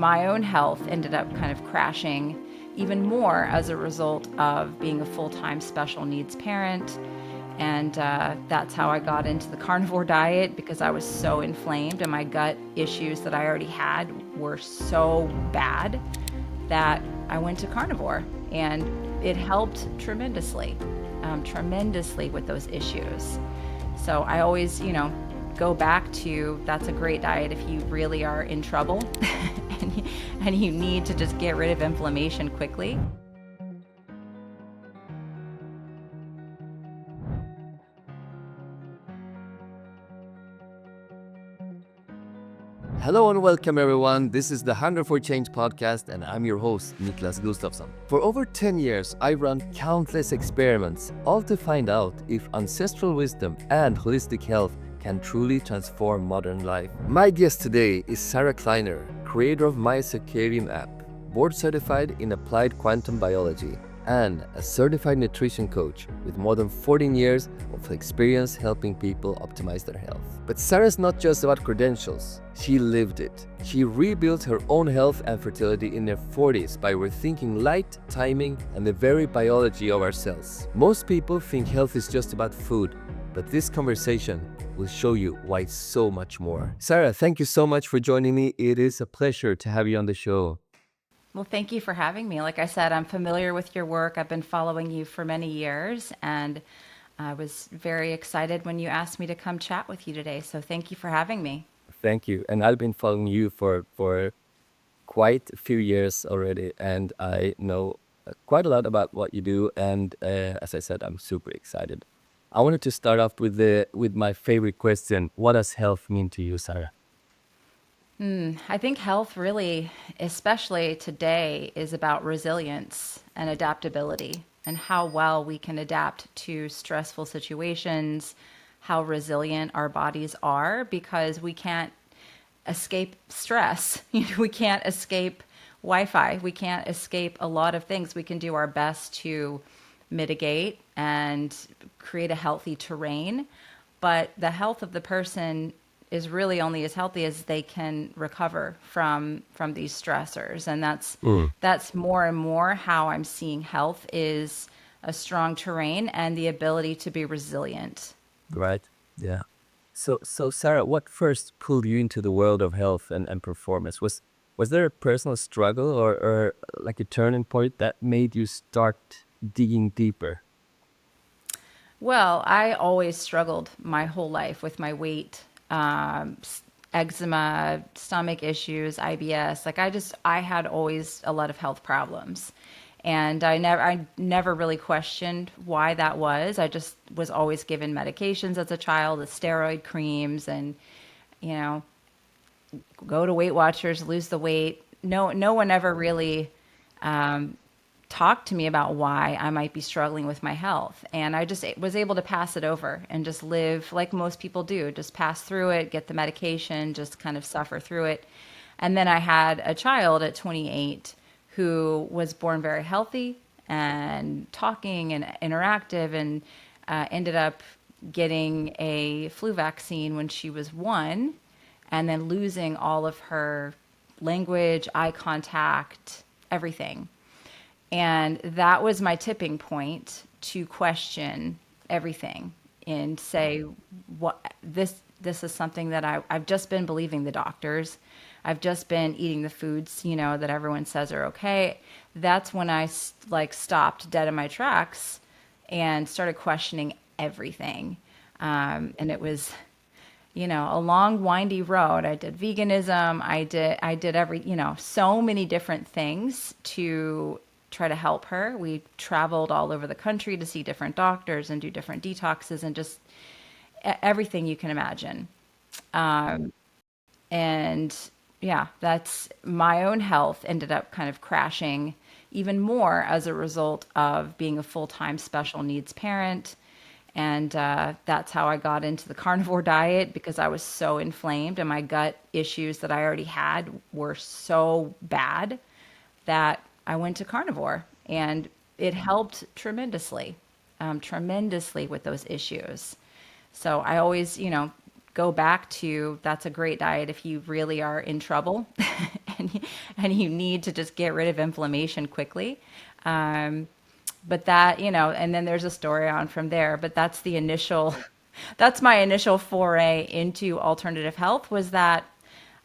my own health ended up kind of crashing even more as a result of being a full-time special needs parent. And that's how I got into the carnivore diet, because I was so inflamed and my gut issues that I already had were so bad that I went to carnivore, and it helped tremendously with those issues. So I always, go back to, that's a great diet if you really are in trouble and you need to just get rid of inflammation quickly. Hello and welcome everyone. This is the Hunger for Change podcast and I'm your host, Niklas Gustafson. For over 10 years, I run countless experiments, all to find out if ancestral wisdom and holistic health can truly transform modern life. My guest today is Sarah Kleiner, creator of MyCircadianApp, board certified in applied quantum biology, and a certified nutrition coach with more than 14 years of experience helping people optimize their health. But Sarah's not just about credentials, she lived it. She rebuilt her own health and fertility in her 40s by rethinking light, timing, and the very biology of our cells. Most people think health is just about food, but this conversation will show you why it's so much more. Sarah, thank you so much for joining me. It is a pleasure to have you on the show. Well, thank you for having me. Like I said, I'm familiar with your work. I've been following you for many years, and I was very excited when you asked me to come chat with you today. So thank you for having me. Thank you. And I've been following you for quite a few years already, and I know quite a lot about what you do. And as I said, I'm super excited. I wanted to start off with my favorite question. What does health mean to you, Sarah? I think health really, especially today, is about resilience and adaptability and how well we can adapt to stressful situations, how resilient our bodies are, because we can't escape stress. We can't escape Wi-Fi. We can't escape a lot of things. We can do our best to mitigate and create a healthy terrain, but the health of the person is really only as healthy as they can recover from these stressors. And that's more and more how I'm seeing health is a strong terrain and the ability to be resilient. Right. Yeah. So Sarah, what first pulled you into the world of health and performance? Was there a personal struggle or like a turning point that made you start digging deeper? Well, I always struggled my whole life with my weight, eczema, stomach issues, IBS. I had always a lot of health problems. And I never really questioned why that was. I just was always given medications as a child, the steroid creams, and, you know, go to Weight Watchers, lose the weight. No one ever really talked to me about why I might be struggling with my health. And I just was able to pass it over and just live like most people do, just pass through it, get the medication, just kind of suffer through it. And then I had a child at 28 who was born very healthy and talking and interactive, and ended up getting a flu vaccine when she was 1, and then losing all of her language, eye contact, everything. And that was my tipping point to question everything and say, what this is something that I've just been believing the doctors. I've just been eating the foods, that everyone says are okay. That's when I stopped dead in my tracks and started questioning everything. And it was, a long, windy road. I did veganism. I did so many different things to try to help her. We traveled all over the country to see different doctors and do different detoxes and just everything you can imagine. And yeah, that's my own health ended up kind of crashing even more as a result of being a full-time special needs parent. And that's how I got into the carnivore diet, because I was so inflamed and my gut issues that I already had were so bad that I went to carnivore, and it helped tremendously with those issues. So I always, go back to, that's a great diet if you really are in trouble and you need to just get rid of inflammation quickly. Um, but that, and then there's a story on from there, but that's the initial, that's my initial foray into alternative health, was that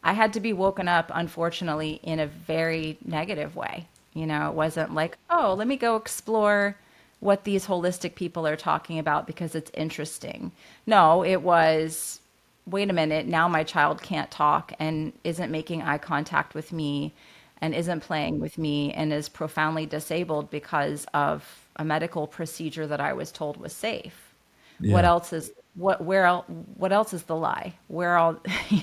I had to be woken up, unfortunately, in a very negative way. It wasn't like, oh, let me go explore what these holistic people are talking about because it's interesting. No, it was, wait a minute, now my child can't talk and isn't making eye contact with me and isn't playing with me and is profoundly disabled because of a medical procedure that I was told was safe. What Yeah. else is what else is the lie? Where all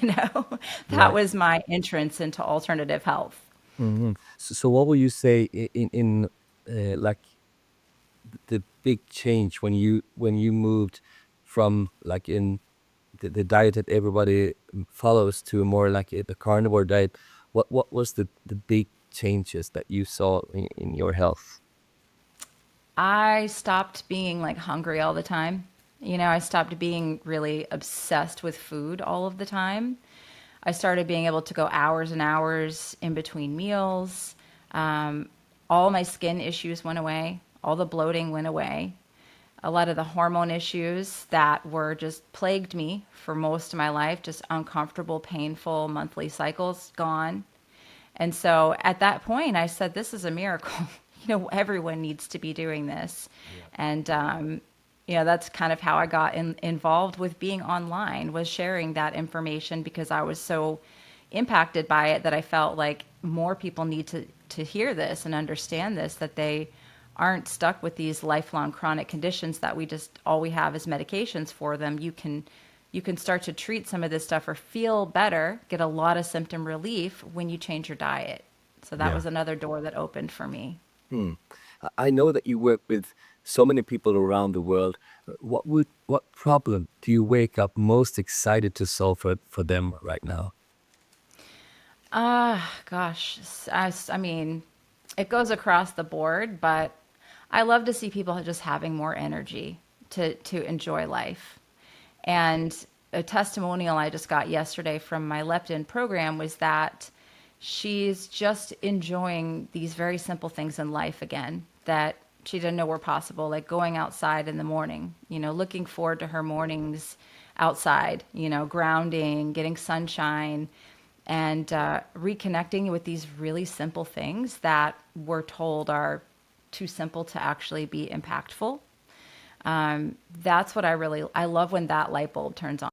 that Right. was my entrance into alternative health. So what would you say in like the big change when you moved from like in the diet that everybody follows to more like the carnivore diet? What was the big changes that you saw in your health? I stopped being like hungry all the time. I stopped being really obsessed with food all of the time. I started being able to go hours and hours in between meals. Um, all my skin issues went away. All the bloating went away. A lot of the hormone issues that were just plagued me for most of my life, just uncomfortable, painful monthly cycles, gone. And so at that point, I said, this is a miracle. Everyone needs to be doing this. Yeah. And, that's kind of how I got involved with being online, was sharing that information because I was so impacted by it that I felt like more people need to hear this and understand this, that they aren't stuck with these lifelong chronic conditions that all we have is medications for them. You can start to treat some of this stuff or feel better, get a lot of symptom relief when you change your diet. So that Yeah. was another door that opened for me. Hmm. I know that you work with so many people around the world. What problem do you wake up most excited to solve for them right now? Gosh, I mean, it goes across the board, but I love to see people just having more energy to enjoy life. And a testimonial I just got yesterday from my Leptin program was that she's just enjoying these very simple things in life again that she didn't know were possible, like going outside in the morning, looking forward to her mornings outside, grounding, getting sunshine, and reconnecting with these really simple things that we're told are too simple to actually be impactful. That's what I love when that light bulb turns on.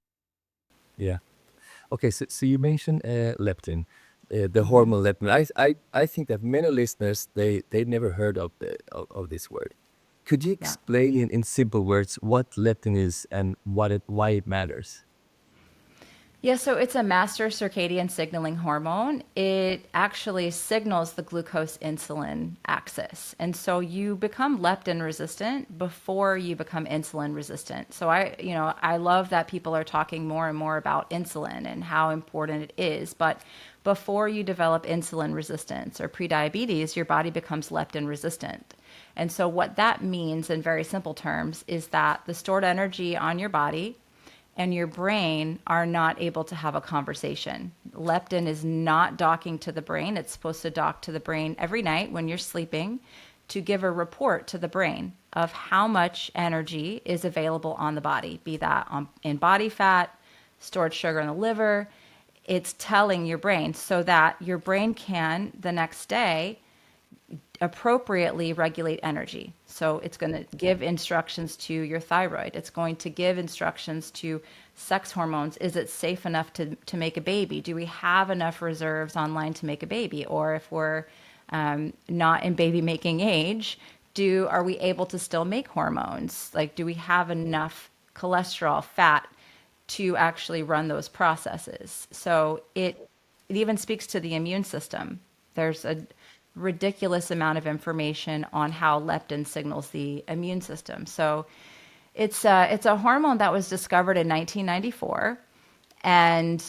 Yeah. Okay, so you mentioned leptin, the hormone leptin. I think that many listeners they never heard of this word. Could you Yeah. explain in simple words what leptin is and why it matters? Yeah, so it's a master circadian signaling hormone. It actually signals the glucose insulin axis. And so you become leptin resistant before you become insulin resistant. So I love that people are talking more and more about insulin and how important it is, but before you develop insulin resistance or prediabetes, your body becomes leptin resistant. And so what that means in very simple terms is that the stored energy on your body and your brain are not able to have a conversation. Leptin is not docking to the brain. It's supposed to dock to the brain every night when you're sleeping to give a report to the brain of how much energy is available on the body, be that in body fat, stored sugar in the liver. It's telling your brain so that your brain can the next day appropriately regulate energy. So it's going to give instructions to your thyroid. It's going to give instructions to sex hormones. Is it safe enough to make a baby? Do we have enough reserves online to make a baby? Or if we're not in baby making age, are we able to still make hormones? Like, do we have enough cholesterol, fat to actually run those processes? So it even speaks to the immune system. There's a ridiculous amount of information on how leptin signals the immune system. So it's a hormone that was discovered in 1994, and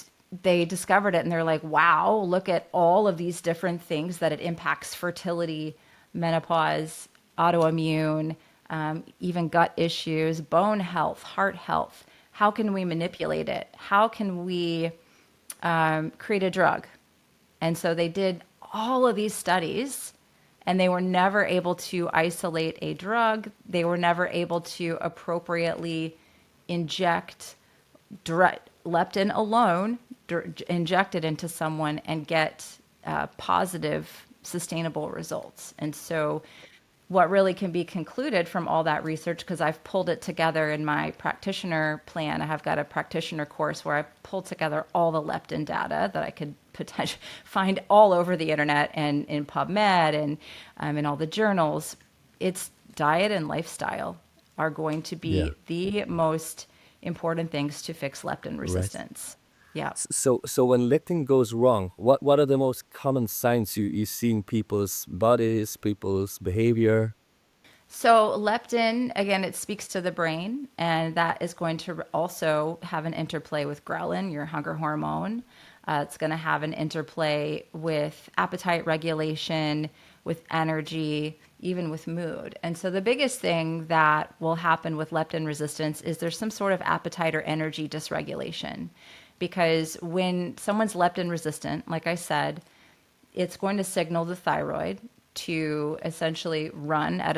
they discovered it and they're like, wow, look at all of these different things that it impacts: fertility, menopause, autoimmune, even gut issues, bone health, heart health. How can we manipulate it? How can we create a drug? And so they did all of these studies, and they were never able to isolate a drug. They were never able to appropriately inject direct leptin alone, inject it into someone and get positive, sustainable results. And so, what really can be concluded from all that research, because I've pulled it together in my practitioner plan. I have got a practitioner course where I pulled together all the leptin data that I could potentially find all over the internet and in PubMed and in all the journals. It's diet and lifestyle are going to Yeah. be the most important things to fix leptin Right. resistance. Yeah. So when leptin goes wrong, what are the most common signs you see in people's bodies, people's behavior? So, leptin, again, it speaks to the brain, and that is going to also have an interplay with ghrelin, your hunger hormone. It's going to have an interplay with appetite regulation, with energy, even with mood. And so, the biggest thing that will happen with leptin resistance is there's some sort of appetite or energy dysregulation. Because when someone's leptin resistant, like I said, it's going to signal the thyroid to essentially run at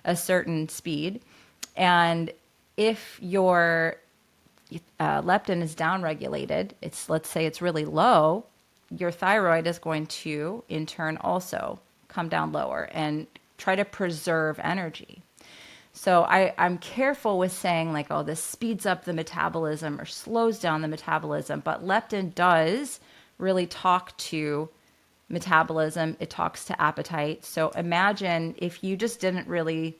a certain speed. And if your leptin is downregulated, let's say it's really low, your thyroid is going to in turn also come down lower and try to preserve energy. So I'm careful with saying like, oh, this speeds up the metabolism or slows down the metabolism, but leptin does really talk to metabolism. It talks to appetite. So imagine if you just didn't really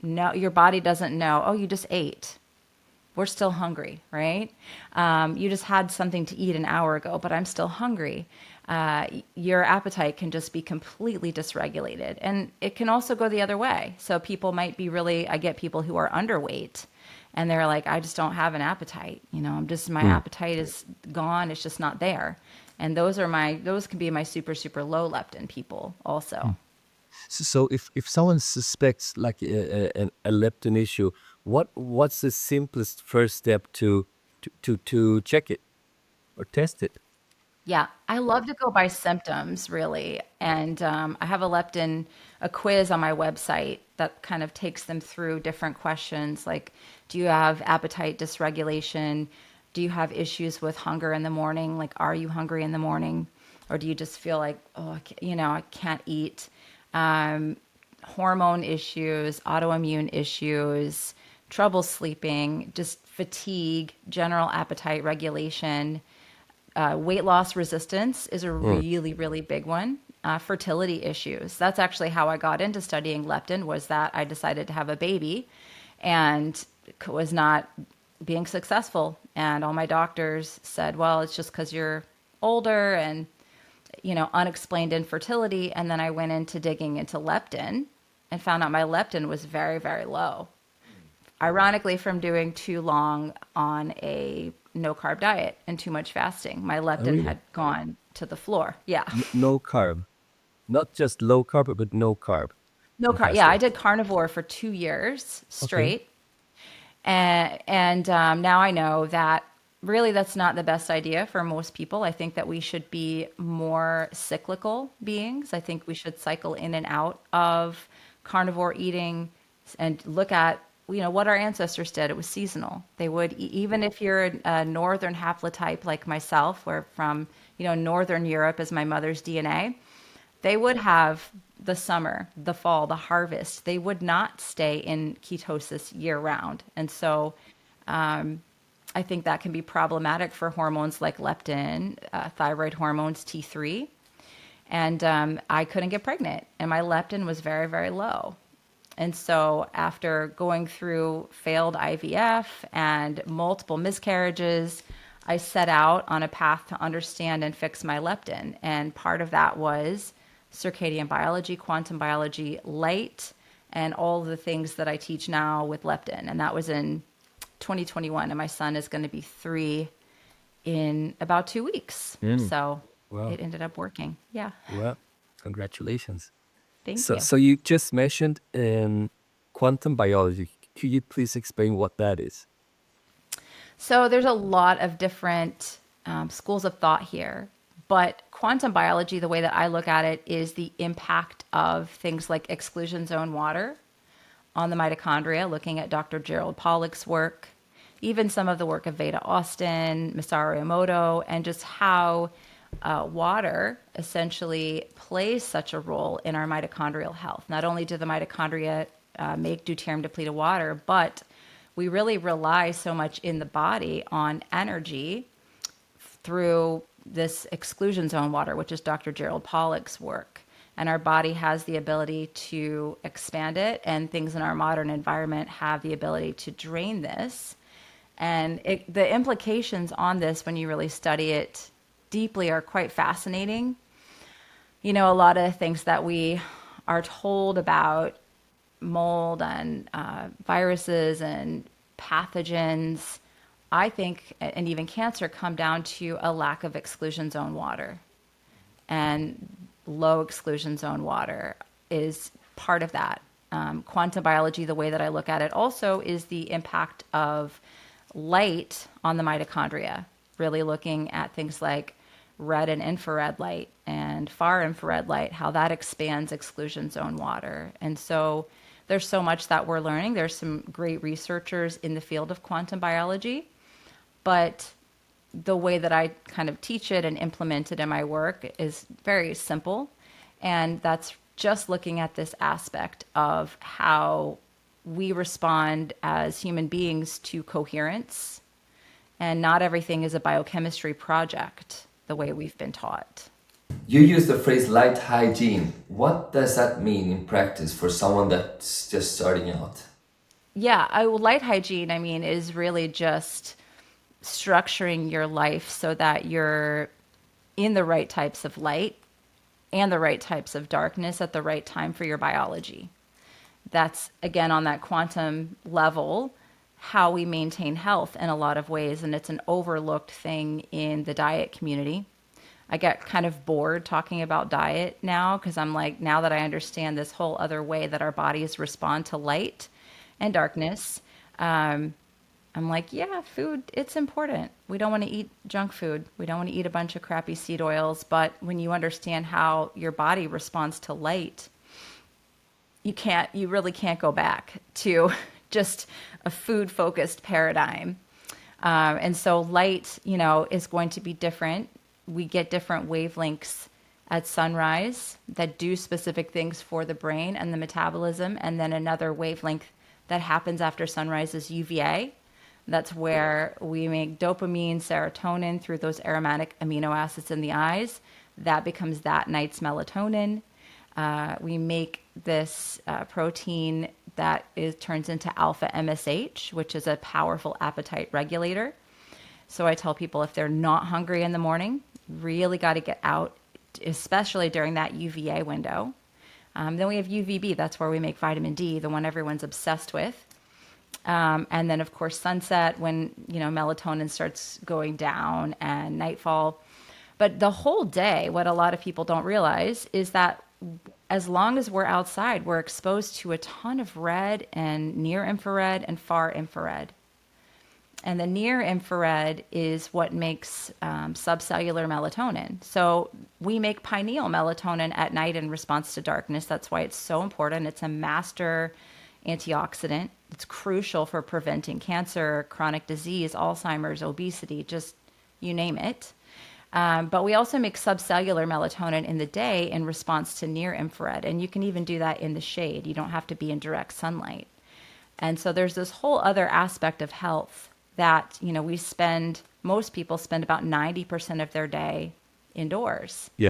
know, your body doesn't know, oh, you just ate. We're still hungry, right? You just had something to eat an hour ago, but I'm still hungry. Your appetite can just be completely dysregulated. And it can also go the other way. So people might be really, I get people who are underweight and they're like, I just don't have an appetite. My Mm. appetite is gone. It's just not there. And those can be my super, super low leptin people also. So if someone suspects like a leptin issue, what's the simplest first step to check it or test it? Yeah, I love to go by symptoms, really. And I have a quiz on my website that kind of takes them through different questions like, do you have appetite dysregulation? Do you have issues with hunger in the morning? Like, are you hungry in the morning? Or do you just feel like, oh, I can't eat? Um, Hormone issues, autoimmune issues, trouble sleeping, just fatigue, general appetite regulation. Weight loss resistance is a Mm. really, really big one. Fertility issues. That's actually how I got into studying leptin, was that I decided to have a baby and was not being successful. And all my doctors said, well, it's just because you're older and, unexplained infertility. And then I went into digging into leptin and found out my leptin was very, very low. Ironically, from doing too long on a no carb diet and too much fasting, my Oh, leptin really? had gone to the floor. Yeah. No carb, not just low carb, but no carb No and carb. Yeah, I fasting. did carnivore for 2 years Okay. straight. And now I know that really that's not the best idea for most people. I think that we should be more cyclical beings. I think we should cycle in and out of carnivore eating and look at what our ancestors did. It was seasonal. They would even if you're a northern haplotype like myself, where from northern Europe is my mother's DNA, they would have the summer, the fall, the harvest. They would not stay in ketosis year round. And so I think that can be problematic for hormones like leptin, thyroid hormones, T3. And I couldn't get pregnant, and my leptin was very, very low. And so, after going through failed IVF and multiple miscarriages, I set out on a path to understand and fix my leptin. And part of that was circadian biology, quantum biology, light, and all the things that I teach now with leptin. And that was in 2021. And my son is going to be 3 in about 2 weeks. Mm. So Wow. it ended up working. Yeah. Well, congratulations. Thank So you. so you just mentioned quantum biology. Could you please explain what that is? So there's a lot of different schools of thought here, But quantum biology, the way that I look at it, is the impact of things like exclusion zone water on the mitochondria, looking at Dr. Gerald Pollack's work, even some of the work of Veda Austin, Masaru Emoto, and just how water essentially plays such a role in our mitochondrial health. Not only do the mitochondria make deuterium depleted water, but we really rely so much in the body on energy through this exclusion zone water, which is Dr. Gerald Pollack's work. And our body has the ability to expand it, and things in our modern environment have the ability to drain this. And the implications on this, when you really study it deeply, are quite fascinating. You know, a lot of things that we are told about mold and viruses and pathogens, I think, and even cancer, come down to a lack of exclusion zone water. And low exclusion zone water is part of that. Quantum biology, the way that I look at it also, is the impact of light on the mitochondria, really looking at things like red and infrared light and far infrared light, how that expands exclusion zone water. And so there's so much that we're learning. There's some great researchers in the field of quantum biology, but the way that I kind of teach it and implement it in my work is very simple. And that's just looking at this aspect of how we respond as human beings to coherence. And not everything is a biochemistry project the way we've been taught. You use the phrase light hygiene. What does that mean in practice for someone that's just starting out? Yeah, light hygiene, I mean, is really just structuring your life so that you're in the right types of light and the right types of darkness at the right time for your biology. That's, again, on that quantum level, how we maintain health in a lot of ways. And it's an overlooked thing in the diet community. I get kind of bored talking about diet now because I'm like, now that I understand this whole other way that our bodies respond to light and darkness, I'm like, yeah, food, it's important. We don't want to eat junk food. We don't want to eat a bunch of crappy seed oils. But when you understand how your body responds to light, you really can't go back to just a food focused paradigm. And so light, is going to be different. We get different wavelengths at sunrise that do specific things for the brain and the metabolism. And then another wavelength that happens after sunrise is UVA. That's where we make dopamine, serotonin through those aromatic amino acids in the eyes. That becomes that night's melatonin. We make this protein that turns into alpha MSH, which is a powerful appetite regulator. So I tell people if they're not hungry in the morning, really got to get out, especially during that UVA window. Then we have UVB. That's where we make vitamin D, the one everyone's obsessed with. And then, of course, sunset when, melatonin starts going down, and nightfall. But the whole day, what a lot of people don't realize is that as long as we're outside, we're exposed to a ton of red and near infrared and far infrared. And the near infrared is what makes subcellular melatonin. So we make pineal melatonin at night in response to darkness. That's why it's so important. It's a master antioxidant. It's crucial for preventing cancer, chronic disease, Alzheimer's, obesity, just you name it. But we also make subcellular melatonin in the day in response to near infrared. And you can even do that in the shade. You don't have to be in direct sunlight. And so there's this whole other aspect of health that, most people spend about 90% of their day indoors. Yeah,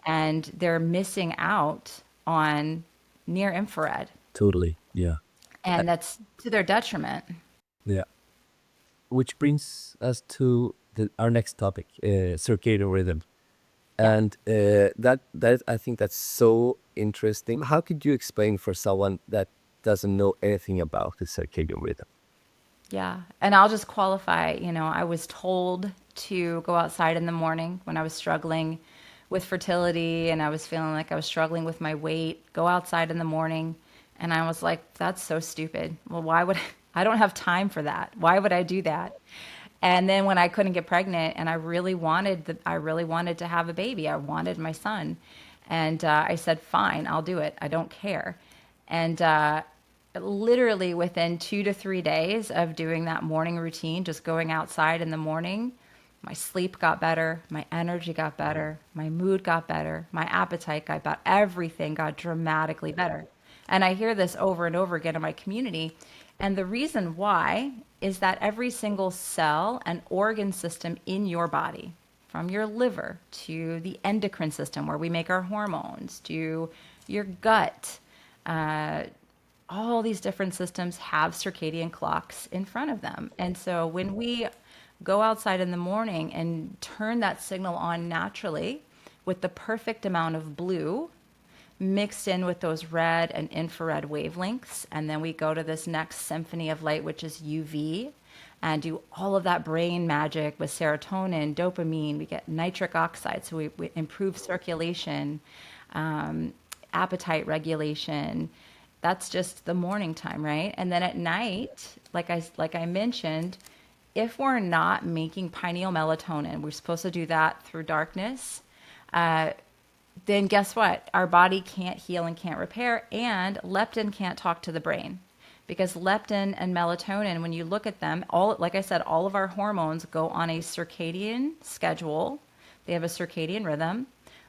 And they're missing out on near infrared. totally. Yeah. And that's to their detriment. Yeah. Which brings us to our next topic, circadian rhythm. Yeah. And that I think that's so interesting. How could you explain for someone that doesn't know anything about the circadian rhythm? Yeah. And I'll just qualify, I was told to go outside in the morning when I was struggling with fertility and I was feeling like I was struggling with my weight, go outside in the morning. And I was like, that's so stupid. Well, why would I don't have time for that. Why would I do that? And then when I couldn't get pregnant and I really wanted to have a baby, I wanted my son. And I said, fine, I'll do it. I don't care. And literally within 2 to 3 days of doing that morning routine, just going outside in the morning, my sleep got better, my energy got better, my mood got better, my appetite got better, everything got dramatically better. And I hear this over and over again in my community. And the reason why is that every single cell and organ system in your body, from your liver to the endocrine system where we make our hormones, to your gut, uh, all these different systems have circadian clocks in front of them. And so when we go outside in the morning and turn that signal on naturally with the perfect amount of blue mixed in with those red and infrared wavelengths, and then we go to this next symphony of light, which is UV, and do all of that brain magic with serotonin, dopamine, we get nitric oxide, so we improve circulation, appetite regulation. That's just the morning time, right? And then at night, like I mentioned, if we're not making pineal melatonin, we're supposed to do that through darkness. Then guess what? Our body can't heal and can't repair, and leptin can't talk to the brain. Because leptin and melatonin, when you look at them, all, like I said, all of our hormones go on a circadian schedule. They have a circadian rhythm.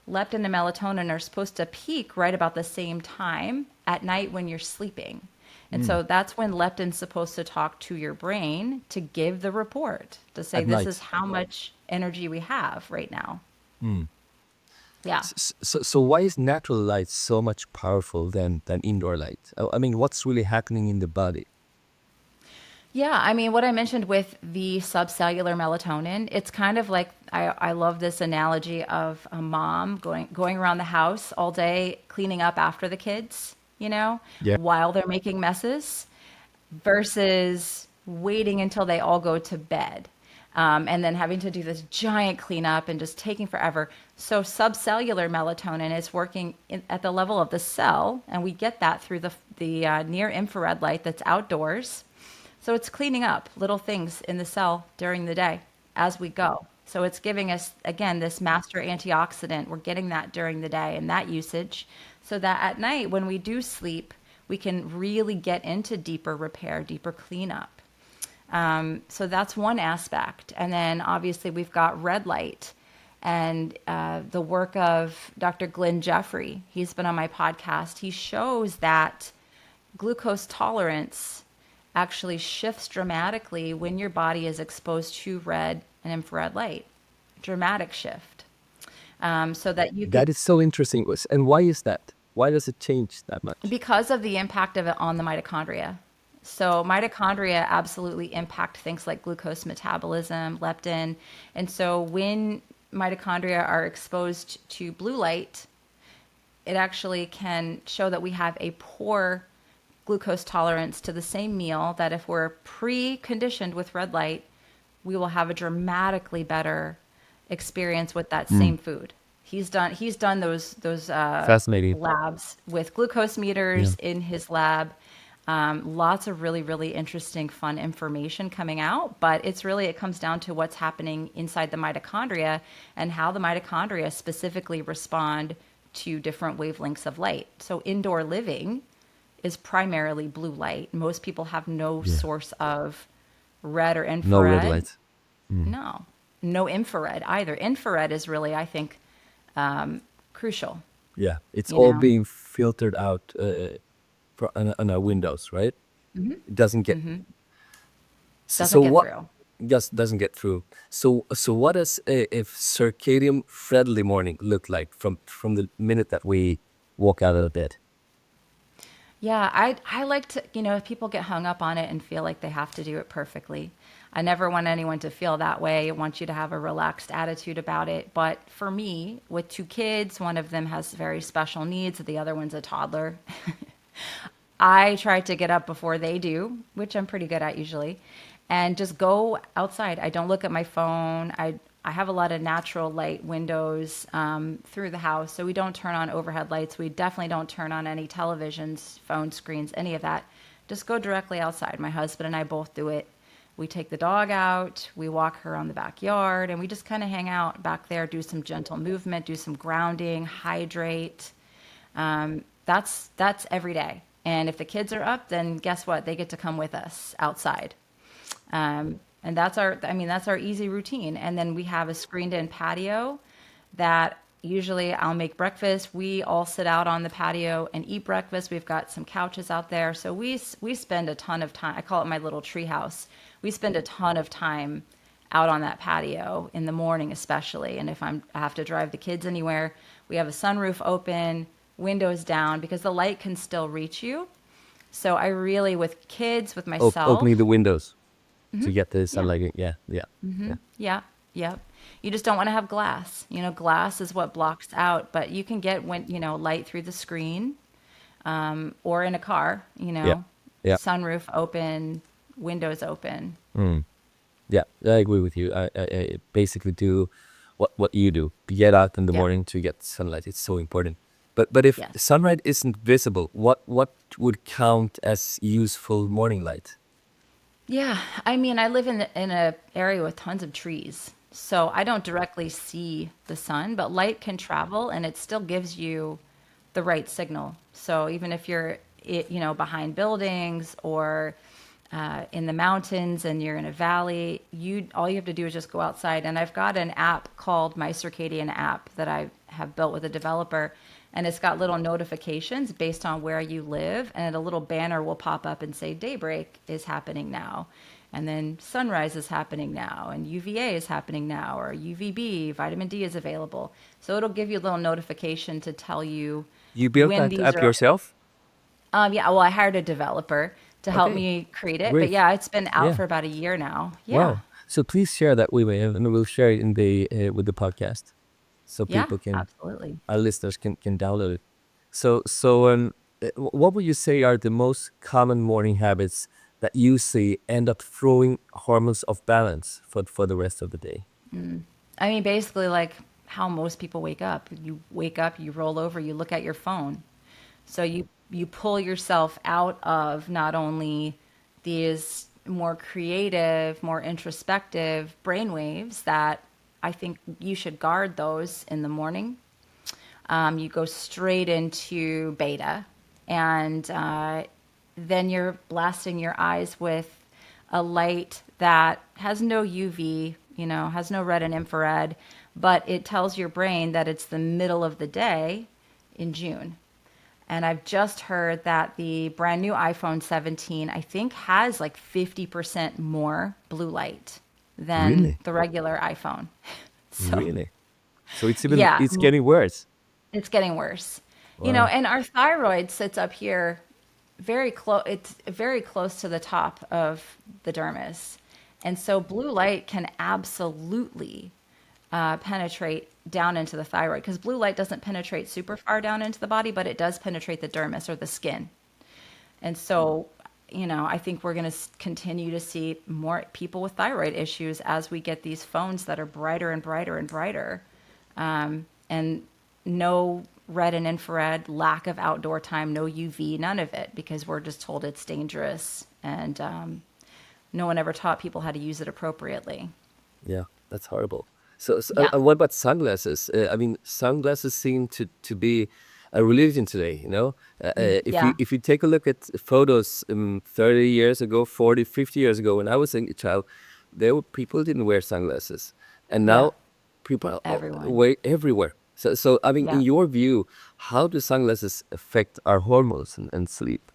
Leptin and melatonin are supposed to peak right about the same time at night when you're sleeping. And so that's when leptin's supposed to talk to your brain to give the report, to say, At this is night. how much energy we have right now. Yeah. So why is natural light so much powerful than indoor light? I mean, what's really happening in the body? Yeah, I mean, what I mentioned with the subcellular melatonin, it's kind of like I love this analogy of a mom going around the house all day cleaning up after the kids, Yeah. while they're making messes, versus waiting until they all go to bed. And then having to do this giant cleanup and just taking forever. So subcellular melatonin is working at the level of the cell, and we get that through the near infrared light that's outdoors. So it's cleaning up little things in the cell during the day as we go. So it's giving us, again, this master antioxidant. We're getting that during the day and that usage, so that at night when we do sleep, we can really get into deeper repair, deeper cleanup. So that's one aspect. And then obviously we've got red light and the work of Dr. Glenn Jeffrey. He's been on my podcast. He shows that glucose tolerance actually shifts dramatically when your body is exposed to red and infrared light. Dramatic shift. So that you can, That is so interesting. And why is that? Why does it change that much? because of the impact of it on the mitochondria. So mitochondria absolutely impact things like glucose metabolism, leptin. And so when mitochondria are exposed to blue light, it actually can show that we have a poor glucose tolerance to the same meal, that if we're preconditioned with red light, we will have a dramatically better experience with that same food. He's done those Fascinating. labs with glucose Yeah. meters in his lab. Lots of really, really interesting, fun information coming out, but it comes down to what's happening inside the mitochondria and how the mitochondria specifically respond to different wavelengths of light. So indoor living is primarily blue light. Most people have no Yeah. source of red or No red infrared. light. No infrared either. Infrared is really, I think, crucial, Yeah. It's you all know? being filtered out on our windows, right? It doesn't get. So Doesn't get what? through. Just doesn't get through. So what does a circadian friendly morning look like from the minute that we walk out of the bed? Yeah, I like to, if people get hung up on it and feel like they have to do it perfectly. I never want anyone to feel that way. I want you to have a relaxed attitude about it. But for me, with two kids, one of them has very special needs, the other one's a toddler. I try to get up before they do, which I'm pretty good at usually, and just go outside. I don't look at my phone. I have a lot of natural light windows through the house, so we don't turn on overhead lights. We definitely don't turn on any televisions, phone screens, any of that. Just go directly outside. My husband and I both do it. We take the dog out, we walk her around the backyard, and we just kind of hang out back there, do some gentle movement, do some grounding, hydrate. That's every day. And if the kids are up, then guess what? They get to come with us outside. And that's our easy routine. And then we have a screened in patio that usually I'll make breakfast. We all sit out on the patio and eat breakfast. We've got some couches out there. So we spend a ton of time. I call it my little tree house. We spend a ton of time out on that patio in the morning, especially. And if I have to drive the kids anywhere, we have a sunroof open, windows down, because the light can still reach you. So I really, with kids, with Opening myself, the windows to get the yeah. sunlight in. Yeah, yeah, yeah. Yeah, yep. You just don't want to have glass. Glass is what blocks out, but you can get light through the screen, or in a car, Yeah, yeah, sunroof open, windows open. yeah. I agree with you. I basically do what you do. Get out in the Yep. morning to get sunlight. It's so important. But if Yes. sunlight isn't visible, what would count as useful morning light? Yeah. I mean, I live in a area with tons of trees, so I don't directly see the sun, but light can travel, and it still gives you the right signal. So even if you're, behind buildings or in the mountains and you're in a valley, all you have to do is just go outside. And I've got an app called MyCircadianApp that I have built with a developer, and it's got little notifications based on where you live, and a little banner will pop up and say daybreak is happening now, and then sunrise is happening now, and UVA is happening now, or UVB, vitamin D is available. So it'll give you a little notification to tell you You built when that these app are. yourself? Yeah, well, I hired a developer to help Okay, me create it. But great. yeah, it's been out Yeah. for about a year now. Yeah. Wow. So please share that with me, and we'll share it in the with the podcast, so Yeah, people can, absolutely. our listeners can download it. So, what would you say are the most common morning habits that you see end up throwing hormones off balance for the rest of the day? I mean, basically, like how most people wake up. You wake up, you roll over, you look at your phone. So you pull yourself out of not only these more creative, more introspective brainwaves that I think you should guard those in the morning. You go straight into beta, and then you're blasting your eyes with a light that has no UV, has no red and infrared, but it tells your brain that it's the middle of the day in June. And I've just heard that the brand new iPhone 17, I think, has like 50% more blue light than Really, the regular iPhone. So, really. So yeah, it's getting worse. it's getting worse. Wow. And our thyroid sits up here very close. It's very close to the top of the dermis. And so blue light can absolutely penetrate down into the thyroid, because blue light doesn't penetrate super far down into the body, but it does penetrate the dermis or the skin. And so, I think we're going to continue to see more people with thyroid issues as we get these phones that are brighter and brighter and brighter. And no red and infrared, lack of outdoor time, no UV, none of it, because we're just told it's dangerous. And no one ever taught people how to use it appropriately. Yeah, that's horrible. So, Yeah. and what about sunglasses? I mean, sunglasses seem to be a religion today, you know? Yeah. If you take a look at photos 30 years ago, 40, 50 years ago, when I was a child, people didn't wear sunglasses. And Yeah. now people are Everyone. wear everywhere. So, I mean, in Yeah. your view, how do sunglasses affect our hormones and sleep?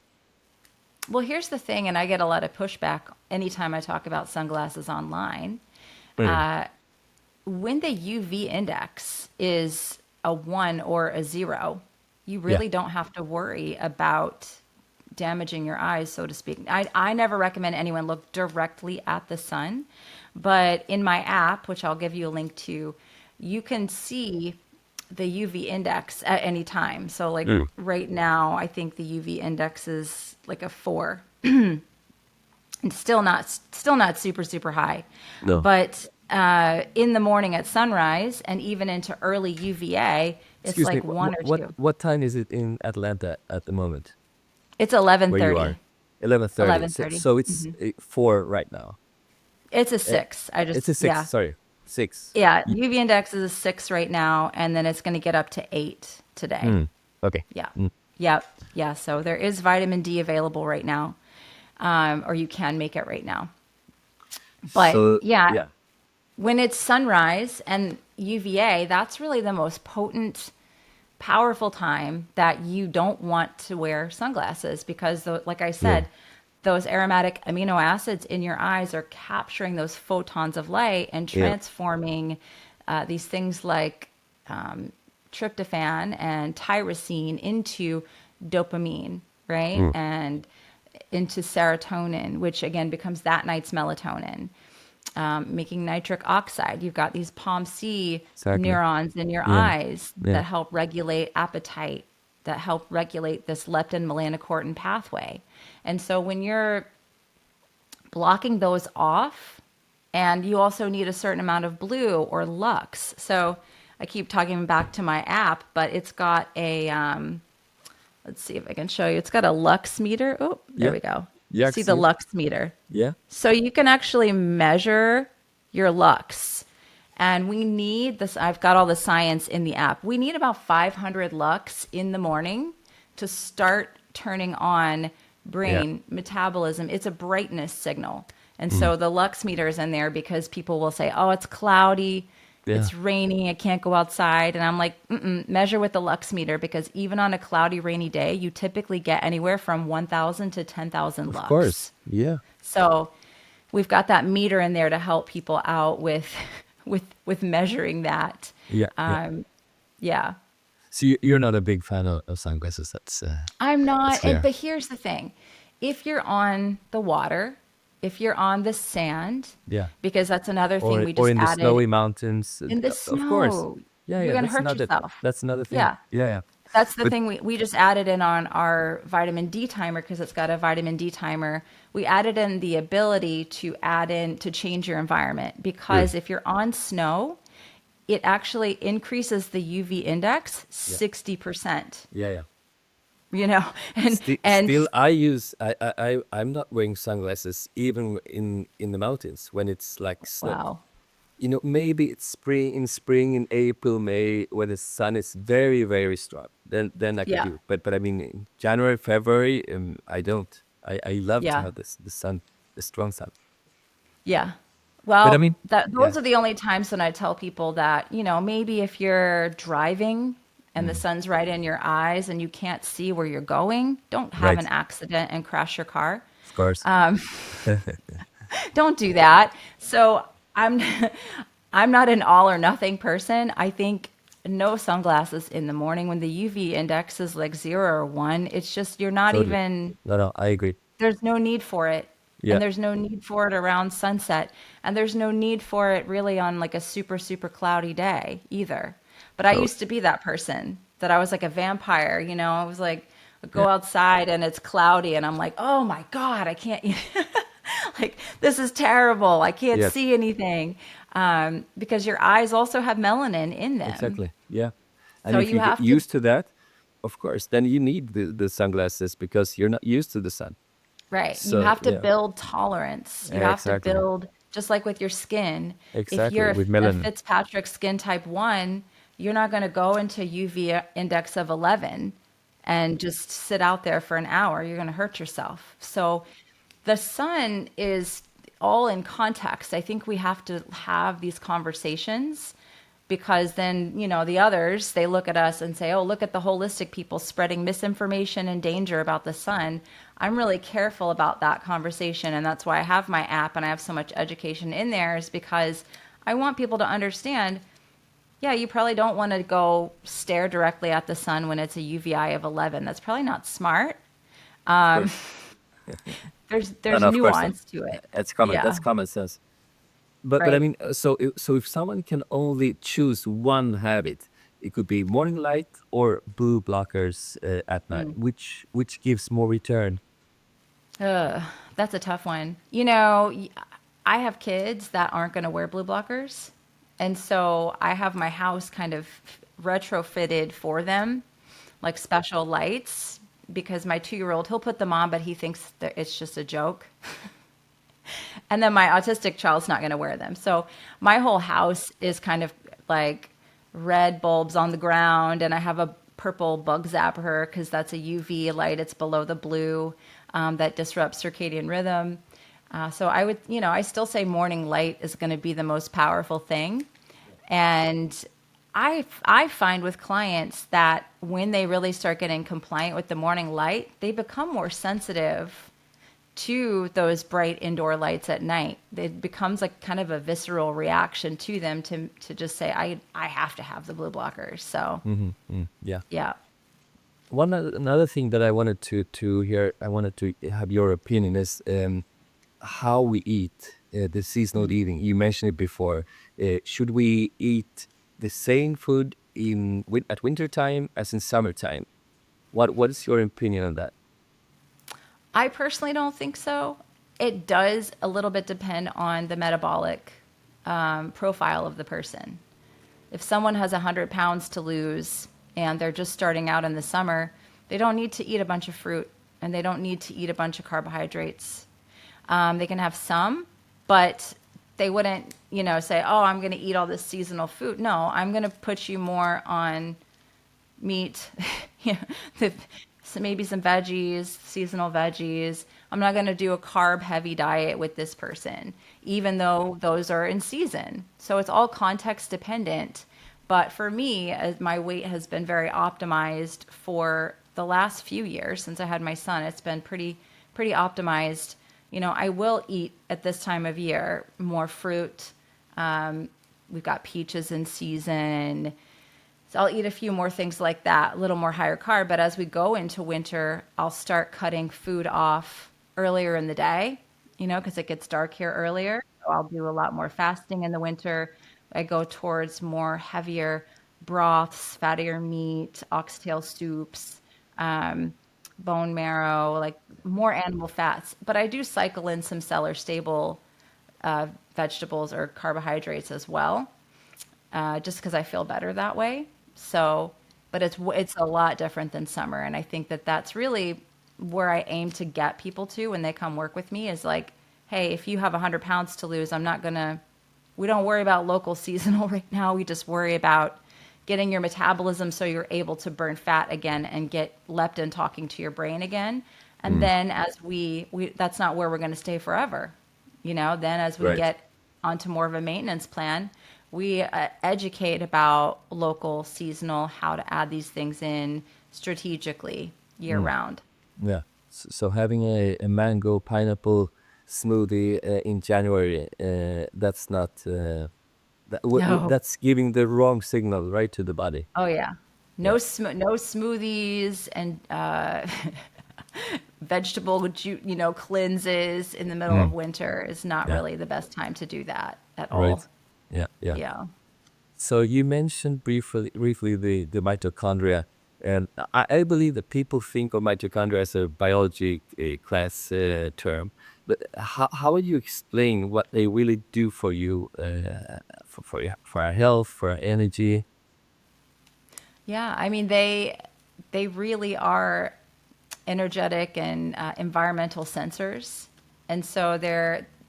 Well, here's the thing, and I get a lot of pushback anytime I talk about sunglasses online. Mm, When the UV index is a 1 or a 0, you yeah. really don't have to worry about damaging your eyes, so to speak. I never recommend anyone look directly at the sun, but in my app, which I'll give you a link to, you can see the UV index at any time. So like Mm, right now, I think the UV index is like a 4. It's still not super super high, no. but in the morning at sunrise and even into early UVA, it's Excuse me. like 1 or 2. What time is it in Atlanta at the moment, It's where you are? 11:30. 11:30. So, 11:30. so it's 4 right now. It's a Uh, six. I it's just, a six. yeah. Sorry, six. Yeah. UV index is a six right now, and then it's going to get up to eight today. Mm, okay. Yeah. Mm. Yep. Yeah. So there is vitamin D available right now, or you can make it right now. But So yeah, yeah, when it's sunrise and UVA, that's really the most potent, powerful time that you don't want to wear sunglasses because, like I yeah, said, those aromatic amino acids in your eyes are capturing those photons of light and yeah. transforming these things like tryptophan and tyrosine into dopamine, right? Mm, And into serotonin, which again becomes that night's melatonin, making nitric oxide. You've got these POMC exactly. neurons in your Yeah, eyes yeah. that help regulate appetite, that help regulate this leptin melanocortin pathway. And so when you're blocking those off, and you also need a certain amount of blue or lux. So I keep talking back to my app, but it's got a, let's see if I can show you. It's got a lux meter. Oh, there Yeah. we go. Yeah, I See see the it. lux meter. Yeah. So you can actually measure your lux. And we need this. I've got all the science in the app. We need about 500 lux in the morning to start turning on Yeah. brain metabolism. It's a brightness signal. And Mm. so the lux meter is in there because people will say, oh, it's cloudy, Yeah. it's raining, I can't go outside. And I'm like, measure with the lux meter because even on a cloudy, rainy day, you typically get anywhere from 1,000 to 10,000 Of lux. course. Yeah. So we've got that meter in there to help people out with with measuring that. Yeah. Yeah. Yeah. So you're not a big fan of sunglasses. I'm That's not, and clear. but here's the thing. If you're on the water, if you're on the sand, Yeah. because that's another thing we Or just in the added snowy mountains. in the Of course. snow, Yeah. you're Yeah. going to hurt yourself. That's another thing. Yeah. Yeah. Yeah. That's the But thing we just added in on our vitamin D timer because it's got a vitamin D timer. We added in the ability to add in to change your environment really. because if you're on snow, it actually increases the UV index Yeah. 60%, Yeah. Yeah. you know, and Still, I'm not wearing sunglasses even in the mountains when it's like snow. wow. Maybe it's spring in April, May, when the sun is very, very strong. Then I could Yeah. do it. But I mean, in January, February, I don't. I love to Yeah. have the sun, the strong sun. Yeah. But I Well, mean, that yeah, those are the only times when I tell people that, maybe if you're driving and the mm, sun's right in your eyes and you can't see where you're going, don't have an right, accident and crash your car. of course, Don't do that. So I'm I'm not an all or nothing person. I think no sunglasses in the morning when the UV index is like 0 or 1. It's just you're not totally. even No, no, I agree. there's no need for it. And Yeah, there's no need for it around sunset. And there's no need for it really on like a super, super cloudy day either. But I totally. used to be that person that I was like a vampire, I was like, I Yeah, go outside and it's cloudy and I'm like, oh my God, I can't, like, this is terrible. I can't yeah, see anything. Because your eyes also have melanin in them. exactly. Yeah, and So if you you get have to, used to that, of course, then you need the sunglasses because you're not used to the sun. right. You So have to yeah, build tolerance. You have to exactly, build, just like with your skin. If exactly you're with a melanin. Fitzpatrick skin type 1, you're not going to go into UV index of 11 and just sit out there for an hour. You're going to hurt yourself. So the sun is all in context. I think we have to have these conversations because then, the others, they look at us and say, oh, look at the holistic people spreading misinformation and danger about the sun. I'm really careful about that conversation. And that's why I have my app and I have so much education in there is because I want people to understand, yeah, you probably don't want to go stare directly at the sun when it's a UVI of 11. That's probably not smart. Of course. No, There's no, of course not. nuance to it. That's common. That's Yeah, common sense. But I right. mean, so if someone can only choose one habit, it could be morning light or blue blockers at night. Mm. Which gives more return? Ugh, that's a tough one. I have kids that aren't going to wear blue blockers. And so I have my house kind of retrofitted for them, like special lights, because my 2-year-old, he'll put them on, but he thinks that it's just a joke. And then my autistic child's not going to wear them. So my whole house is kind of like red bulbs on the ground, and I have a purple bug zapper because that's a UV light. It's below the blue that disrupts circadian rhythm. So I would, I still say morning light is going to be the most powerful thing. And I find with clients that when they really start getting compliant with the morning light, they become more sensitive to those bright indoor lights at night. It becomes like kind of a visceral reaction to them to just say, I have to have the blue blockers. So Yeah. yeah. Another thing that I wanted to hear, I wanted to have your opinion is how we eat, the seasonal eating. You mentioned it before. Should we eat the same food at winter time as in summertime? What is your opinion on that? I personally don't think so. It does a little bit depend on the metabolic profile of the person. If someone has 100 pounds to lose and they're just starting out in the summer, they don't need to eat a bunch of fruit and they don't need to eat a bunch of carbohydrates. They can have some, but they wouldn't, say, oh, I'm going to eat all this seasonal food. No, I'm going to put you more on meat, the, so maybe some veggies, seasonal veggies. I'm not going to do a carb heavy diet with this person, even though those are in season. So it's all context dependent. But for me, as my weight has been very optimized for the last few years since I had my son, it's been pretty optimized. I will eat at this time of year more fruit. We've got peaches in season. So I'll eat a few more things like that, a little more higher carb. But as we go into winter, I'll start cutting food off earlier in the day, because it gets dark here earlier. So I'll do a lot more fasting in the winter. I go towards more heavier broths, fattier meat, oxtail soups, bone marrow, like more animal fats. But I do cycle in some cellar stable vegetables or carbohydrates as well, just because I feel better that way. So, but it's a lot different than summer, and I think that that's really where I aim to get people to when they come work with me is like, hey, if you have 100 pounds to lose, we don't worry about local seasonal right now. We just worry about getting your metabolism so you're able to burn fat again and get leptin talking to your brain again. And then as we that's not where we're going to stay forever. Then as we Right. get onto more of a maintenance plan, we educate about local, seasonal, how to add these things in strategically year round. Yeah. So having a mango pineapple smoothie in January, that's not No. that's giving the wrong signal, right, to the body. Oh yeah. Yeah. No smoothies and vegetable cleanses in the middle of Mm. winter is not Yeah. really the best time to do that at all. Right. Yeah. Yeah. Yeah. So you mentioned briefly the mitochondria, and I believe that people think of mitochondria as a biology class term. But how would you explain what they really do for you, for our health, for our energy? Yeah, I mean they really are energetic and environmental sensors, and so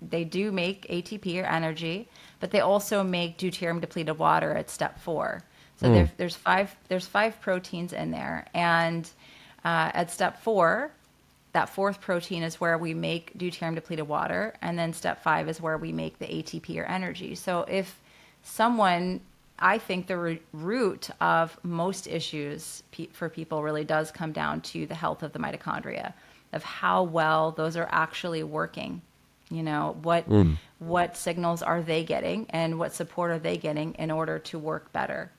they do make ATP or energy, but they also make deuterium depleted water at step 4. So Mm. there's five proteins in there, and at step 4, that fourth protein is where we make deuterium depleted water, and then step 5 is where we make the ATP or energy. So if someone, I think the root of most issues for people really does come down to the health of the mitochondria, of how well those are actually working. Mm. What signals are they getting and what support are they getting in order to work better?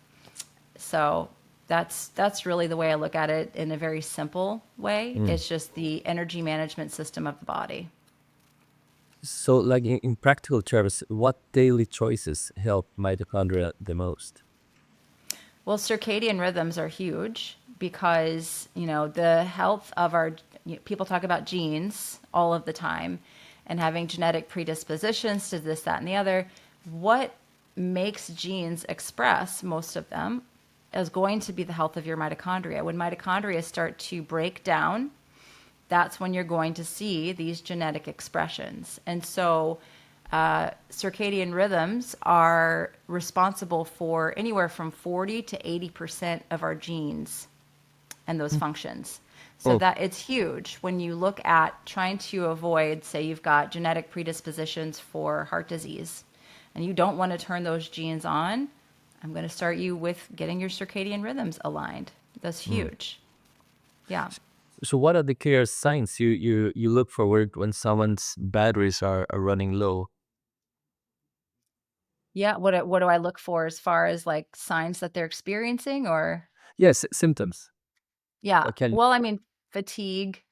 So that's really the way I look at it in a very simple way. Mm. It's just the energy management system of the body. So, like in practical terms, what daily choices help mitochondria the most? Well, circadian rhythms are huge because, the health of people talk about genes all of the time and having genetic predispositions to this, that, and the other. What makes genes express most of them is going to be the health of your mitochondria. When mitochondria start to break down that's when you're going to see these genetic expressions. And so circadian rhythms are responsible for anywhere from 40 to 80% of our genes and those functions. So Oh, that it's huge when you look at trying to avoid, say, you've got genetic predispositions for heart disease and you don't want to turn those genes on. I'm going to start you with getting your circadian rhythms aligned. That's mm. huge. Yeah. So what are the clear signs you look forward when someone's batteries are running low? Yeah. What do I look for as far as like signs that they're experiencing or Yes, symptoms. yeah. What can Well, I mean, fatigue,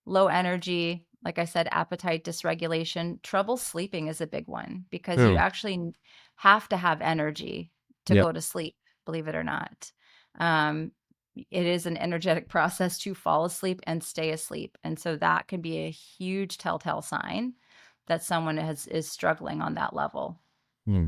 low energy, like I said, appetite dysregulation, trouble sleeping is a big one because you Hmm. actually have to have energy to Yep. go to sleep, believe it or not. Um, it is an energetic process to fall asleep and stay asleep. And so that can be a huge telltale sign that someone is struggling on that level. Hmm.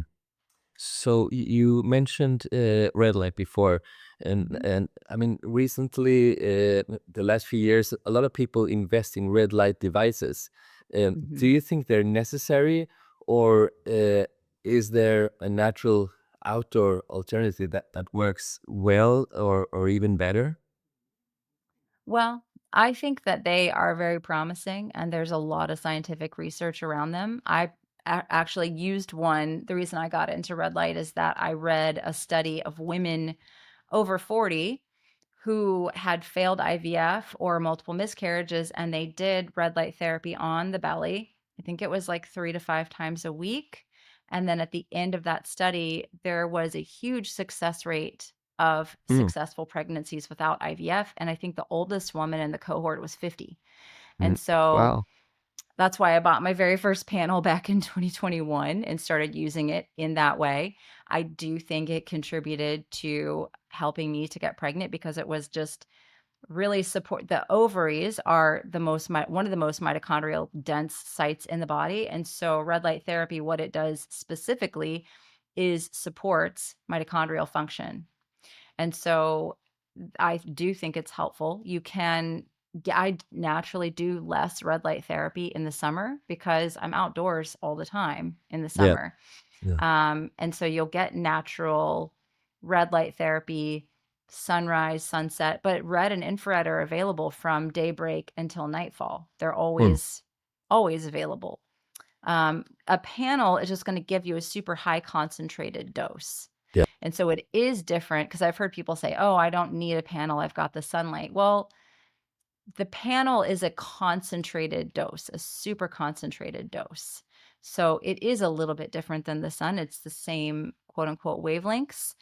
So you mentioned red light before, and I mean recently, the last few years, a lot of people invest in red light devices. Do Mm-hmm. you think they're necessary, or is there a natural outdoor alternative that works well or even better? Well, I think that they are very promising, and there's a lot of scientific research around them. Actually used one. The reason I got into red light is that I read a study of women over 40 who had failed IVF or multiple miscarriages, and they did red light therapy on the belly. I think it was like 3 to 5 times a week. And then at the end of that study, there was a huge success rate of Hmm. successful pregnancies without IVF. And I think the oldest woman in the cohort was 50. Mm. And so Wow. that's why I bought my very first panel back in 2021 and started using it in that way. I do think it contributed to helping me to get pregnant because it was just really support the ovaries are one of the most mitochondrial dense sites in the body. And so red light therapy, what it does specifically is supports mitochondrial function. And so I do think it's helpful. I naturally do less red light therapy in the summer because I'm outdoors all the time in the Yeah. summer. Yeah. And so you'll get natural red light therapy, sunrise, sunset, but red and infrared are available from daybreak until nightfall. They're Hmm. always available. A panel is just going to give you a super high concentrated dose. Yeah. And so it is different because I've heard people say, oh, I don't need a panel. I've got the sunlight. Well, the panel is a concentrated dose, a super concentrated dose. So it is a little bit different than the sun. It's the same quote unquote wavelengths,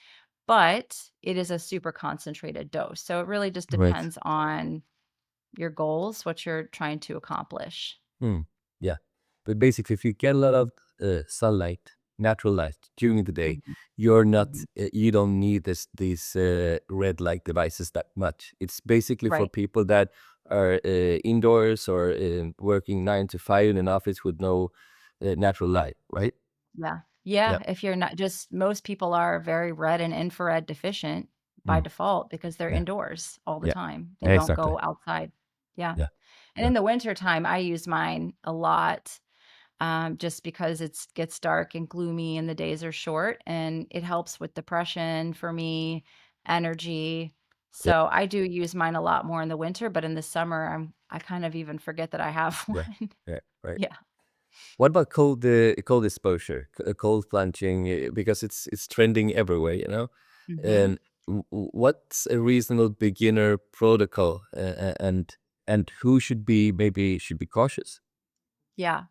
but it is a super concentrated dose. So it really just Right. depends on your goals, what you're trying to accomplish. Hmm. Yeah. But basically, if you get a lot of sunlight, natural light during the day, Mhm, you're not, mhm. you don't need these red light devices that much. It's basically for Right. people that are indoors or working 9 to 5 in an office with no natural light, right? Yeah. Yeah. Yeah, if you're not just most people are very red and infrared deficient by Mm. default because they're Yeah. indoors all the Yeah. time. They don't Exactly. go outside. Yeah. Yeah. And Yeah. in the wintertime, I use mine a lot, just because it gets dark and gloomy and the days are short, and it helps with depression for me, energy. Yeah. So I do use mine a lot more in the winter, but in the summer, I kind of even forget that I have Yeah. one. Yeah. Right. Yeah. What about cold exposure, cold plunging? Because it's trending everywhere, you know. Mhm. And what's a reasonable beginner protocol, and who should be cautious? Yeah.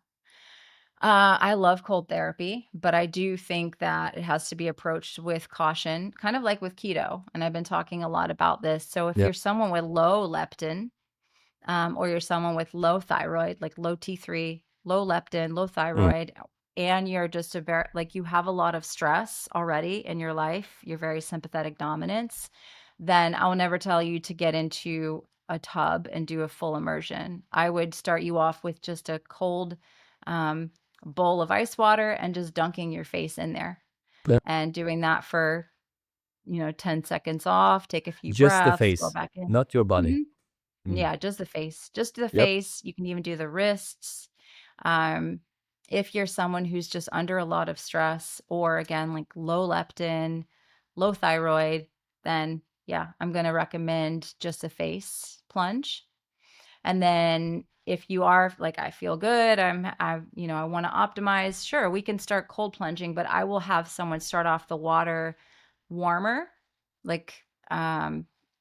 I love cold therapy, but I do think that it has to be approached with caution, kind of like with keto. And I've been talking a lot about this. So if Yeah. you're someone with low leptin, or you're someone with low thyroid, like low T3, low leptin, low Mm. thyroid, and you're just like you have a lot of stress already in your life, you're very sympathetic dominance, then I'll never tell you to get into a tub and do a full immersion. I would start you off with just a cold um, bowl of ice water and just dunking your face in there Yeah. and doing that for 10 seconds off, take a few Just the breaths, go face, back in. not your body. Mhm. Mm. Yeah, just the face. Just the Yep. face. You can even do the wrists. Um, if you're someone who's just under a lot of stress or again, like low leptin, low thyroid, then yeah, I'm going to recommend just a face plunge. And then if you are like, I feel good, I want to optimize, sure, we can start cold plunging, but I will have someone start off the water warmer, like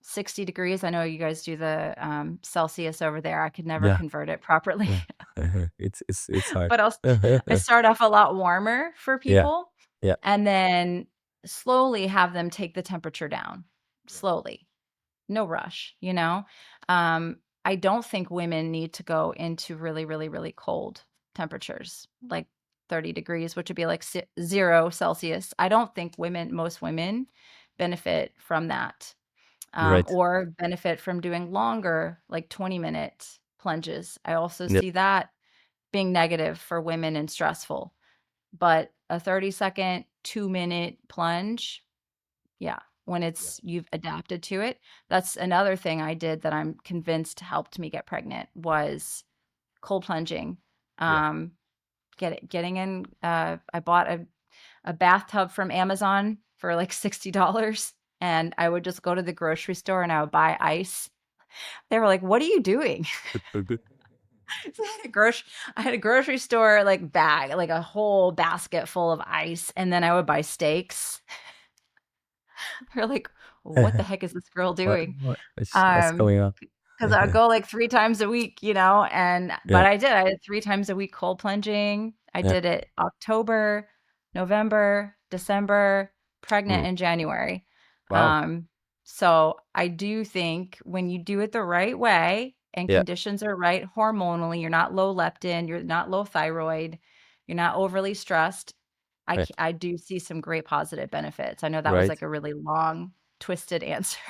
60 degrees. I know you guys do the Celsius over there. I could never Yeah. convert it properly, Yeah. It's hard. but I start off a lot warmer for Yeah. people Yeah. and then slowly have them take the temperature down Yeah. slowly. No rush, you know? I don't think women need to go into really, really, really cold temperatures, like 30 degrees, which would be like 0 Celsius. I don't think most women benefit from that, Right. or benefit from doing longer, like 20-minute plunges. I also Yep. see that being negative for women and stressful. But a 30-second, 2-minute plunge, yeah, when Yeah. you've adapted to it. That's another thing I did that I'm convinced helped me get pregnant was cold plunging. Yeah. Um, getting in, I bought a bathtub from Amazon for like $60 and I would just go to the grocery store and I would buy ice. They were like, "What are you doing?" So I had a grocery store like bag, like a whole basket full of ice, and then I would buy steaks. They're like, "What the heck is this girl doing?" What's Um, going on? because I would go like 3 times a week, and but Yeah. I did. I did 3 times a week cold plunging. I Yeah. did it October, November, December, pregnant Mm. in January. Wow. Um, so I do think when you do it the right way and Yeah. conditions are right hormonally, you're not low leptin, you're not low thyroid, you're not overly stressed, Right. I do see some great positive benefits. I know that was Right. like a really long, twisted answer.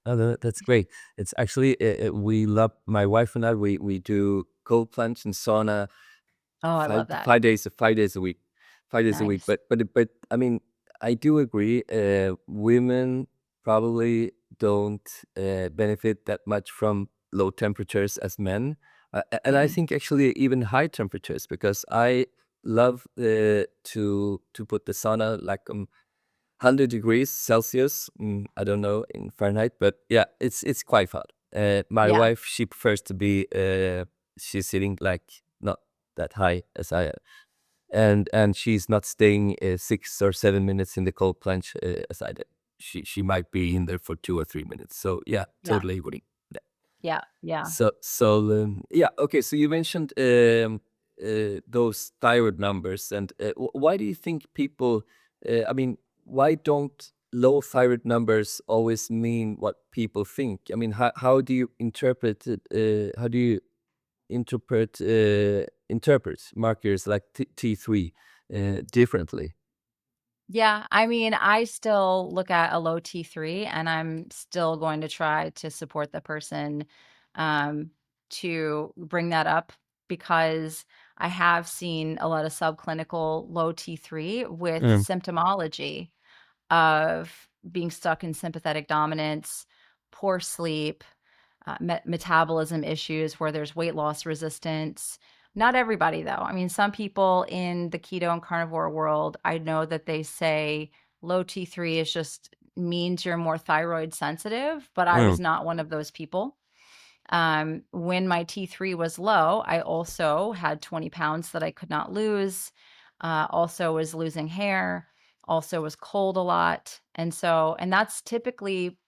Oh, that's great. It's actually we love my wife and I. We do cold plunge and sauna Oh, I love that. 5 days a week, 5 days a week. Nice. But I mean, I do agree. Women probably don't benefit that much from low temperatures as men, and I Mm-mm. think actually even high temperatures because I love to put the sauna like 100 degrees Celsius. I don't know in Fahrenheit, but yeah, it's quite hot. My Yeah. wife, she prefers to be she's sitting like not that high as I am, and she's not staying 6 or 7 minutes in the cold plunge as I did. She might be in there for 2 or 3 minutes. So yeah, Yeah. totally agree. Yeah. Yeah. Yeah, okay. So you mentioned those thyroid numbers, and why do you think people? I mean, why don't low thyroid numbers always mean what people think? I mean, how do you interpret it? How do you interpret markers like T3 differently? Yeah. I mean, I still look at a low T3 and I'm still going to try to support the person um, to bring that up because I have seen a lot of subclinical low T3 with Mm. symptomology of being stuck in sympathetic dominance, poor sleep, metabolism issues where there's weight loss resistance. Not everybody, though. I mean, some people in the keto and carnivore world, I know that they say low T3 is just means you're more thyroid sensitive, but I Mm. was not one of those people. When my T3 was low, I also had 20 pounds that I could not lose, also was losing hair, also was cold a lot. And that's typically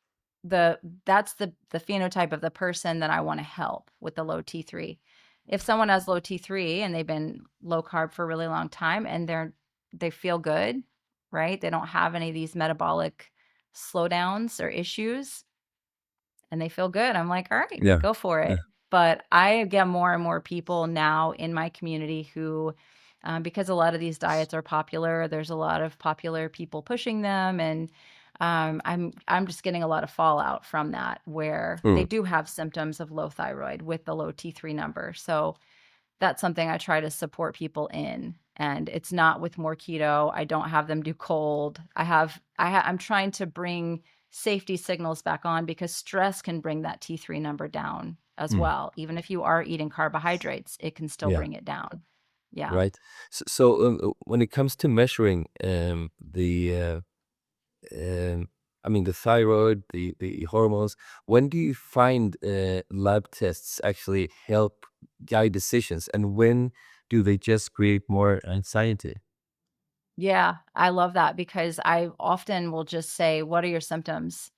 the that's the phenotype of the person that I want to help with the low T3. If someone has low T3 and they've been low carb for a really long time and they feel good, right? They don't have any of these metabolic slowdowns or issues and they feel good. I'm like, "All right, Yeah. go for Yeah. it." But I get more and more people now in my community who because a lot of these diets are popular, there's a lot of popular people pushing them and I'm just getting a lot of fallout from that where they Mm. do have symptoms of low thyroid with the low T3 number. So that's something I try to support people in. And it's not with more keto. I don't have them do cold. I'm trying to bring safety signals back on, because stress can bring that T3 number down as Mm. well. Even if you are eating carbohydrates, it can still Yeah. bring it down. Yeah. Right. When it comes to measuring um, I mean, the thyroid, the hormones, when do you find lab tests actually help guide decisions, and when do they just create more anxiety? Yeah, I love that, because I often will just say, "What are your symptoms?"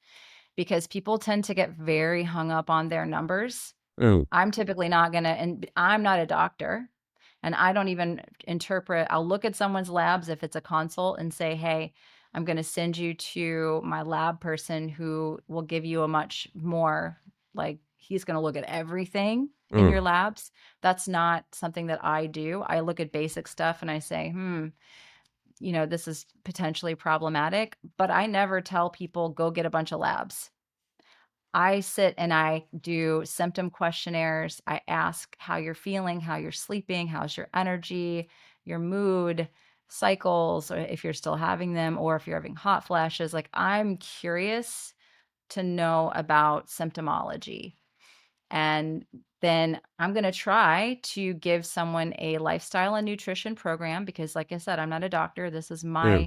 Because people tend to get very hung up on their numbers. Mm, I'm typically not gonna, and I'm not a doctor, and I don't even interpret. I'll look at someone's labs if it's a consult and say, "Hey, I'm gonna send you to my lab person who will give you a much more, like, he's gonna look at everything in mm, your labs." That's not something that I do. I look at basic stuff and I say, this is potentially problematic, but I never tell people, "Go get a bunch of labs." I sit and I do symptom questionnaires. I ask how you're feeling, how you're sleeping, how's your energy, your mood, cycles, or if you're still having them, or if you're having hot flashes. Like, I'm curious to know about symptomology. And then I'm going to try to give someone a lifestyle and nutrition program, because, like I said, I'm not a doctor. This is mm,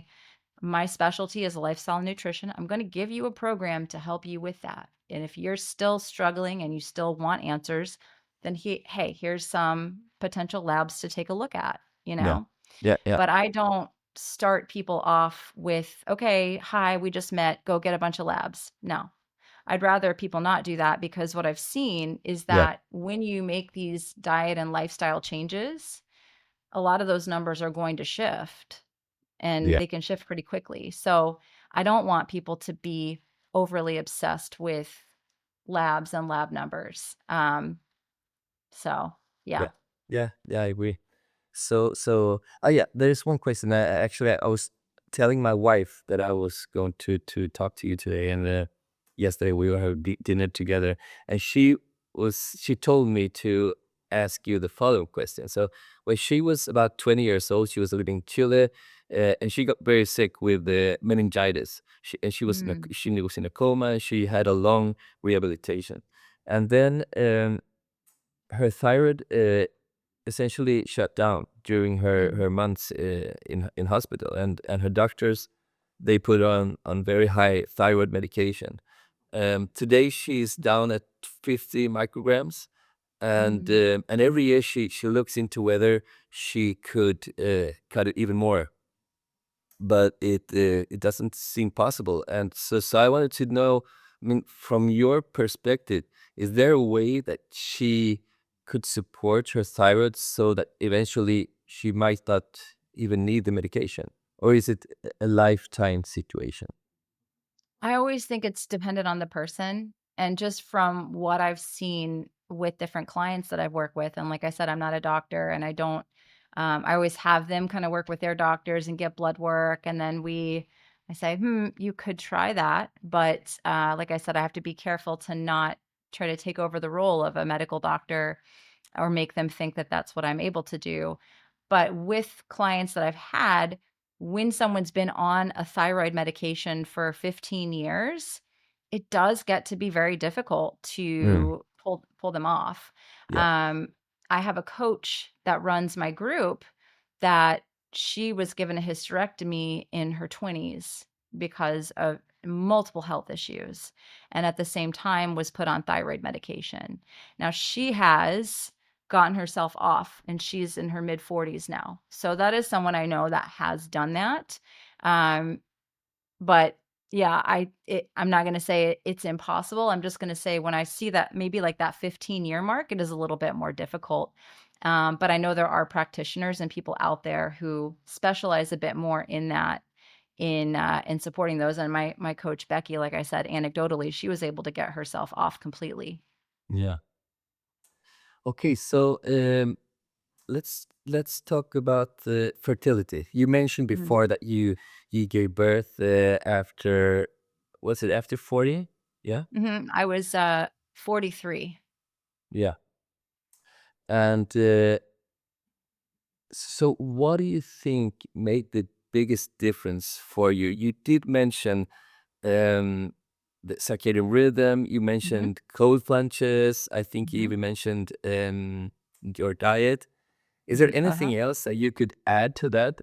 my specialty is lifestyle and nutrition. I'm going to give you a program to help you with that. And if you're still struggling and you still want answers, then hey, here's some potential labs to take a look at, you yeah, know? yeah, yeah, But I don't start people off with, "Okay, hi, we just met, go get a bunch of labs." No. I'd rather people not do that, because what I've seen is yeah, that when you make these diet and lifestyle changes, a lot of those numbers are going to shift, and yeah, they can shift pretty quickly. So I don't want people to be overly obsessed with labs and lab numbers. So yeah, yeah. yeah, yeah. I agree. Oh yeah, there's one question. I was telling my wife that I was going to talk to you today, and yesterday we were having dinner together, and she told me to ask you the following question. So when she was about 20 years old, she was living in Chile, and she got very sick with meningitis. Mm, She was in a coma. She had a long rehabilitation, and then her thyroid essentially shut down during mm, her months in hospital, and her doctors, they put her on very high thyroid medication. Today she's down at 50 micrograms, mm. and every year she looks into whether she could cut it even more, but it doesn't seem possible. And so I wanted to know, I mean, from your perspective, is there a way that she could support her thyroid so that eventually she might not even need the medication? Or is it a lifetime situation? I always think it's dependent on the person. And just from what I've seen with different clients that I've worked with, and like I said, I'm not a doctor, and I don't, I always have them kind of work with their doctors and get blood work. And then I say, you could try that. But like I said, I have to be careful to not try to take over the role of a medical doctor or make them think that that's what I'm able to do. But with clients that I've had, when someone's been on a thyroid medication for 15 years, it does get to be very difficult Mm, to pull them off. yeah. Um, I have a coach that runs my group that she was given a hysterectomy in her 20s because of multiple health issues, and at the same time was put on thyroid medication. Now she has gotten herself off, and she's in her mid 40s now. So that is someone I know that has done that. Um, but yeah, I'm not going to say it's impossible. I'm just going to say, when I see that maybe like that 15-year mark, it is a little bit more difficult. But I know there are practitioners and people out there who specialize a bit more in that, in supporting those. And my coach Becky, like I said, anecdotally, she was able to get herself off completely. Yeah. Okay, so let's talk about the fertility. You mentioned Mhm. before that you gave birth after, was it after 40? Yeah? I was 43. Yeah. And so what do you think made the biggest difference for you? You did mention um, the circadian rhythm. You Hmm. mentioned cold plunges. I think you Hmm. even mentioned your diet. Is there Uh-huh. anything else that you could add to that?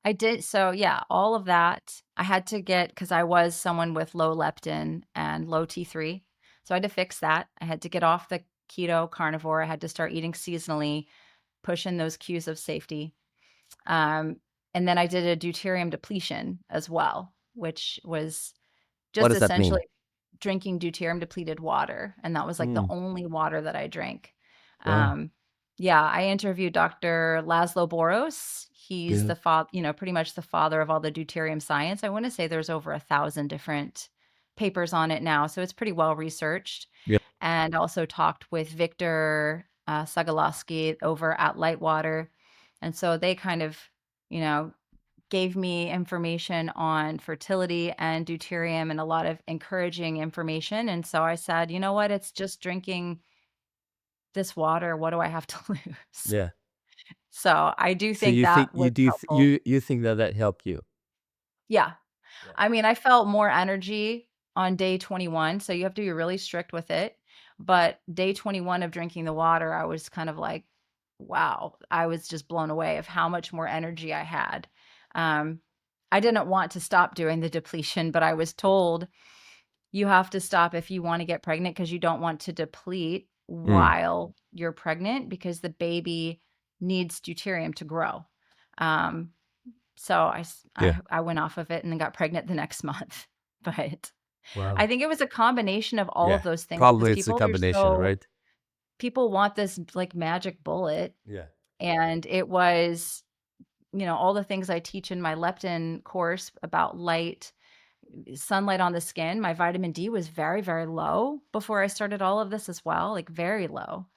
I did. So yeah, all of that I had to get because I was someone with low leptin and low T3. So I had to fix that. I had to get off the keto carnivore. I had to start eating seasonally, push in those cues of safety. Um, and then I did a deuterium depletion as well, which was What just does that mean? essentially drinking deuterium depleted water, and that was like the Mm, only water that I drank. wow, Um, yeah, I interviewed Dr. Laszlo Boros. He's good. the pretty much the father of all the deuterium science. I want to say there's over 1,000 different papers on it now, so it's pretty well researched. Yeah, And also talked with Victor Sagalowski over at Lightwater, and so they kind of, you know, gave me information on fertility and deuterium and a lot of encouraging information. And so I said, you know what? It's just drinking this water. What do I have to lose? yeah. So I do So think you think that was helpful. you think that that helped you? Yeah. Yeah. I mean, I felt more energy on day 21. So you have to be really strict with it. But day 21 of drinking the water, I was kind of like, wow, I was just blown away of how much more energy I had. Um, I didn't want to stop doing the depletion, but I was told you have to stop if you want to get pregnant because you don't want to deplete Mm, while you're pregnant because the baby needs deuterium to grow. Um, so yeah. I went off of it and then got pregnant the next month. But I Wow. think it was a combination of all of Yeah. those things because Probably it's a combination, right? people want this like magic bullet. Yeah. And it was, all the things I teach in my leptin course about sunlight on the skin. My vitamin D was very, very low before I started all of this as well, like very low.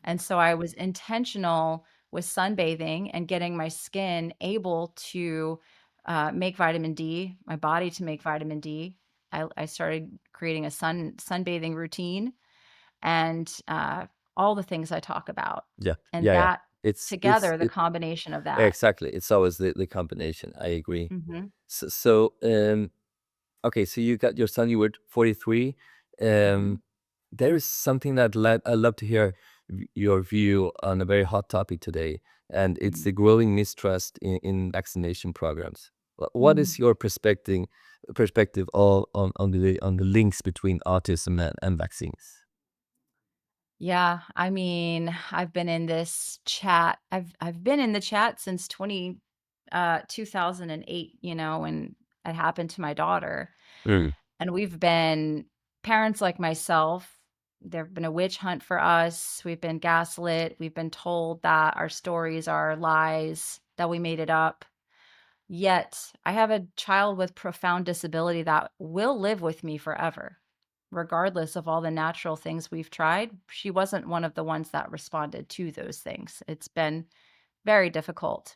And so I was intentional with sunbathing and getting my skin able to make vitamin D, my body to make vitamin D. I started creating a sunbathing routine and all the things I talk about. Yeah. And Yeah, yeah. that It's together, the combination of that. exactly. It's always the combination. I agree. Mhm. So, okay, so you got your son, you were 43. Mhm. There is something that I love to hear your view on a very hot topic today, and it's Mhm. the growing mistrust in vaccination programs. What Mm. is your perspective all on the links between autism and vaccines? Yeah, I mean, I've been in this chat. I've been in the chat since 2008, when it happened to my daughter. Mm. And we've been parents like myself. There've been a witch hunt for us. We've been gaslit. We've been told that our stories are lies, that we made it up. Yet, I have a child with profound disability that will live with me forever. Regardless of all the natural things we've tried, she wasn't one of the ones that responded to those things. It's been very difficult.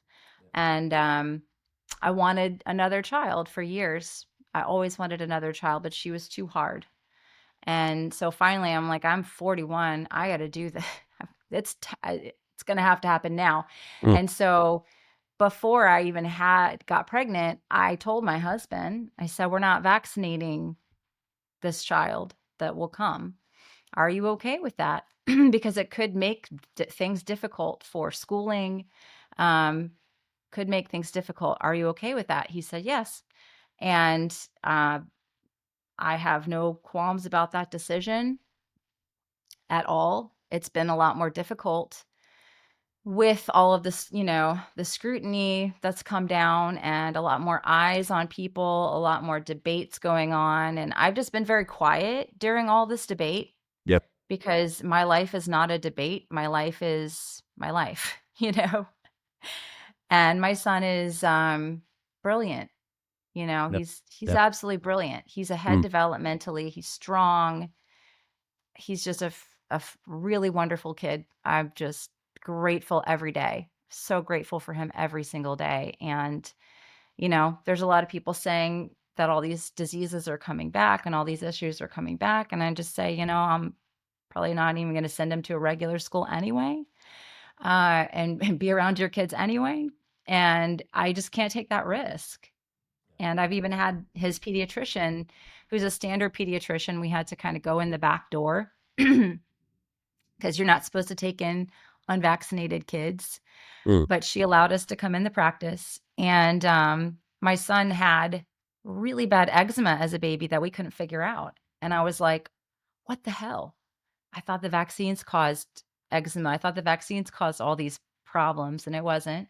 And I wanted another child for years. I always wanted another child, but she was too hard. And so finally, I'm like, I'm 41. I got to do this. It's going to have to happen now. Mm. And so before I even got pregnant, I told my husband, I said, we're not vaccinating this child that will come. Are you okay with that? Because it could make things difficult for schooling, um, could make things difficult. Are you okay with that? He said, yes. And I have no qualms about that decision at all. It's been a lot more difficult with all of this, the scrutiny that's come down and a lot more eyes on people, a lot more debates going on. And I've just been very quiet during all this debate Yep. because my life is not a debate. My life is my life, you know? And my son is brilliant. Yep. He's Yep. absolutely brilliant. He's ahead Mm. developmentally. He's strong. He's just really wonderful kid. I'm just grateful every day. So grateful for him every single day. And, there's a lot of people saying that all these diseases are coming back and all these issues are coming back. And I just say, I'm probably not even going to send him to a regular school anyway, and be around your kids anyway. And I just can't take that risk. And I've even had his pediatrician, who's a standard pediatrician, we had to kind of go in the back door because you're not supposed to take in unvaccinated kids. Mm. But she allowed us to come in the practice. And my son had really bad eczema as a baby that we couldn't figure out. And I was like, what the hell? I thought the vaccines caused eczema. I thought the vaccines caused all these problems, and it wasn't.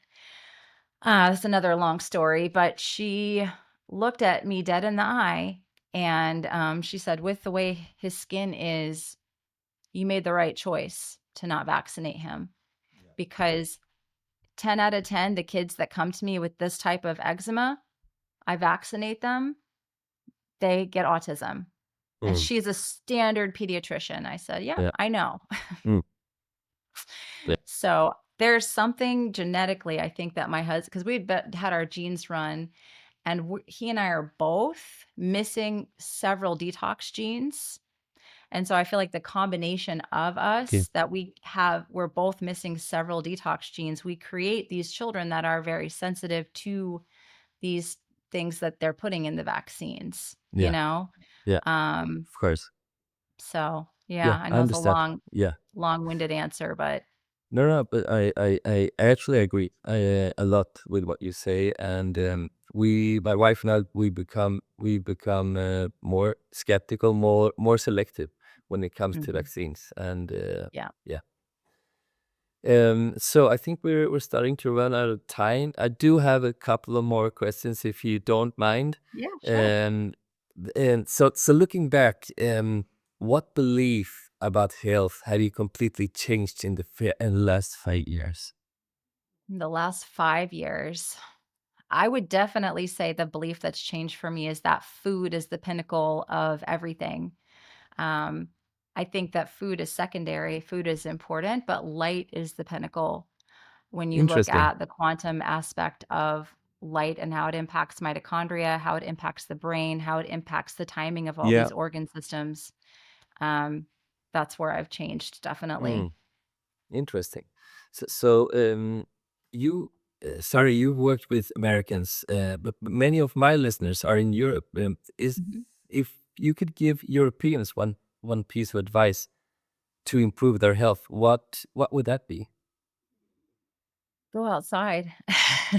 That's another long story, but she looked at me dead in the eye and she said, with the way his skin is, you made the right choice to not vaccinate him because 10 out of 10, the kids that come to me with this type of eczema, I vaccinate them, they get autism. And Mm. she's a standard pediatrician. I said, yeah, Yeah. I know. Mm. Yeah. So there's something genetically, I think that my husband, because we had our genes run, and he and I are both missing several detox genes. And so I feel like the combination of Okay. us that we're both missing several detox genes. We create these children that are very sensitive to these things that they're putting in the vaccines, you Yeah. know? Yeah. Um, Of course. so Yeah. yeah, I I know it's a understand. Yeah. long-winded answer, but No, no, but I actually agree a lot with what you say, and my wife and I, we become more skeptical, more selective when it comes to mhm, vaccines, and yeah. yeah. So I think we're starting to run out of time. I do have a couple of more questions, if you don't mind. Yeah, sure. Um, and so looking back, what belief about health have you completely changed in the last 5 years? In the last 5 years, I would definitely say the belief that's changed for me is that food is the pinnacle of everything. Um, I think that food is secondary, food is important, but light is the pinnacle when you look Interesting. at the quantum aspect of light and how it impacts mitochondria, how it impacts the brain, how it impacts the timing of all Yeah. these organ systems. Um, that's where I've changed, definitely. Mm, interesting. So you've worked with Americans, but many of my listeners are in Europe. Is Mhm. If you could give Europeans one piece of advice to improve their health, what would that be? Go outside.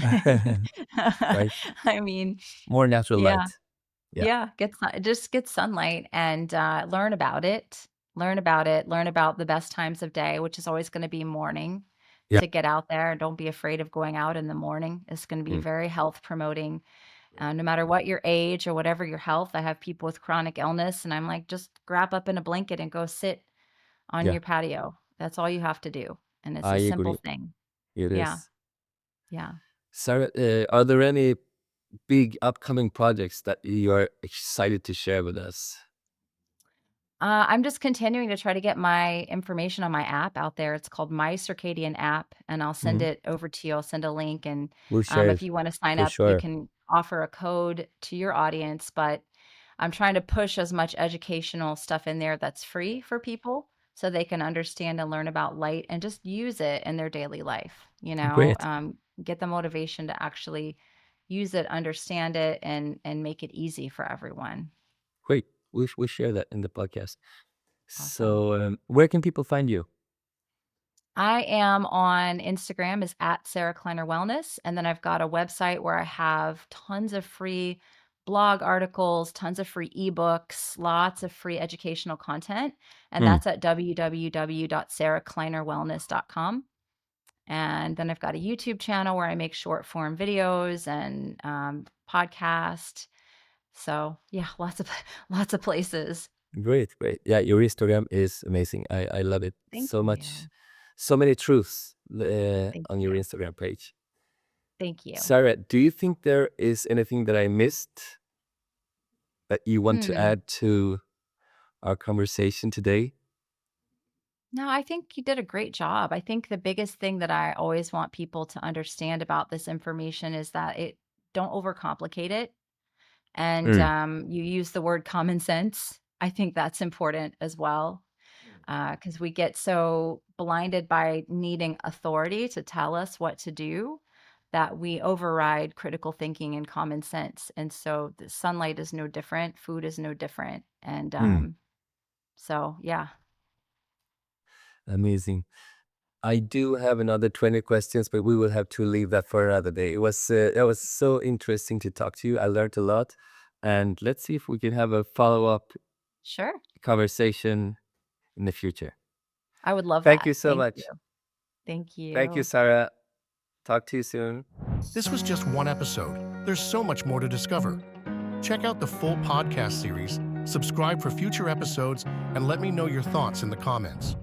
Right? I mean, More natural yeah. light. Yeah. Yeah, just get sunlight and, learn about it. Learn about it, learn about the best times of day, which is always gonna be morning Yeah. to get out there. Don't be afraid of going out in the morning. It's gonna be Mm. very health promoting, no matter what your age or whatever your health. I have people with chronic illness, and I'm like, "Just wrap up in a blanket and go sit on Yeah. your patio." That's all you have to do, and it's I a simple agree. thing. It Yeah, is. yeah. Sarah, are there any big upcoming projects that you are excited to share with us? I'm just continuing to try to get my information on my app out there. It's called MyCircadianApp, and I'll send Mhm. it over to you. I'll send a link, and We'll share if it you want to sign for up, you sure. can offer a code to your audience. But I'm trying to push as much educational stuff in there that's free for people, so they can understand and learn about light and just use it in their daily life. Great. Get the motivation to actually use it, understand it, and make it easy for everyone. Great. We'll share that in the podcast. Awesome. So, where can people find you? I am on Instagram is at Sarah Kleiner Wellness. And then I've got a website where I have tons of free blog articles, tons of free ebooks, lots of free educational content. And Mm, that's at www.sarahkleinerwellness.com. And then I've got a YouTube channel where I make short form videos and podcast. So yeah, lots of places. great, great. Yeah, your Instagram is amazing. I love it Thank so much. you. So many truths Thank on your you. Instagram page. Thank you. Sarah, do you think there is anything that I missed that you want to Hmm. add to our conversation today? No, I think you did a great job. I think the biggest thing that I always want people to understand about this information is that it don't overcomplicate it. And Mm, you use the word common sense. I think that's important as well because we get so blinded by needing authority to tell us what to do. that we override critical thinking and common sense. And so the sunlight is no different, food is no different. And so, yeah. Amazing. I do have another 20 questions, but we will have to leave that for another day. It was so interesting to talk to you. I learned a lot. And let's see if we can have a follow-up Sure. conversation in the future. I would love Thank that. you so Thank much. you. Thank Thank you, you. Sarah. Talk to you soon. This was just one episode. There's so much more to discover. Check out the full podcast series, subscribe for future episodes, and let me know your thoughts in the comments.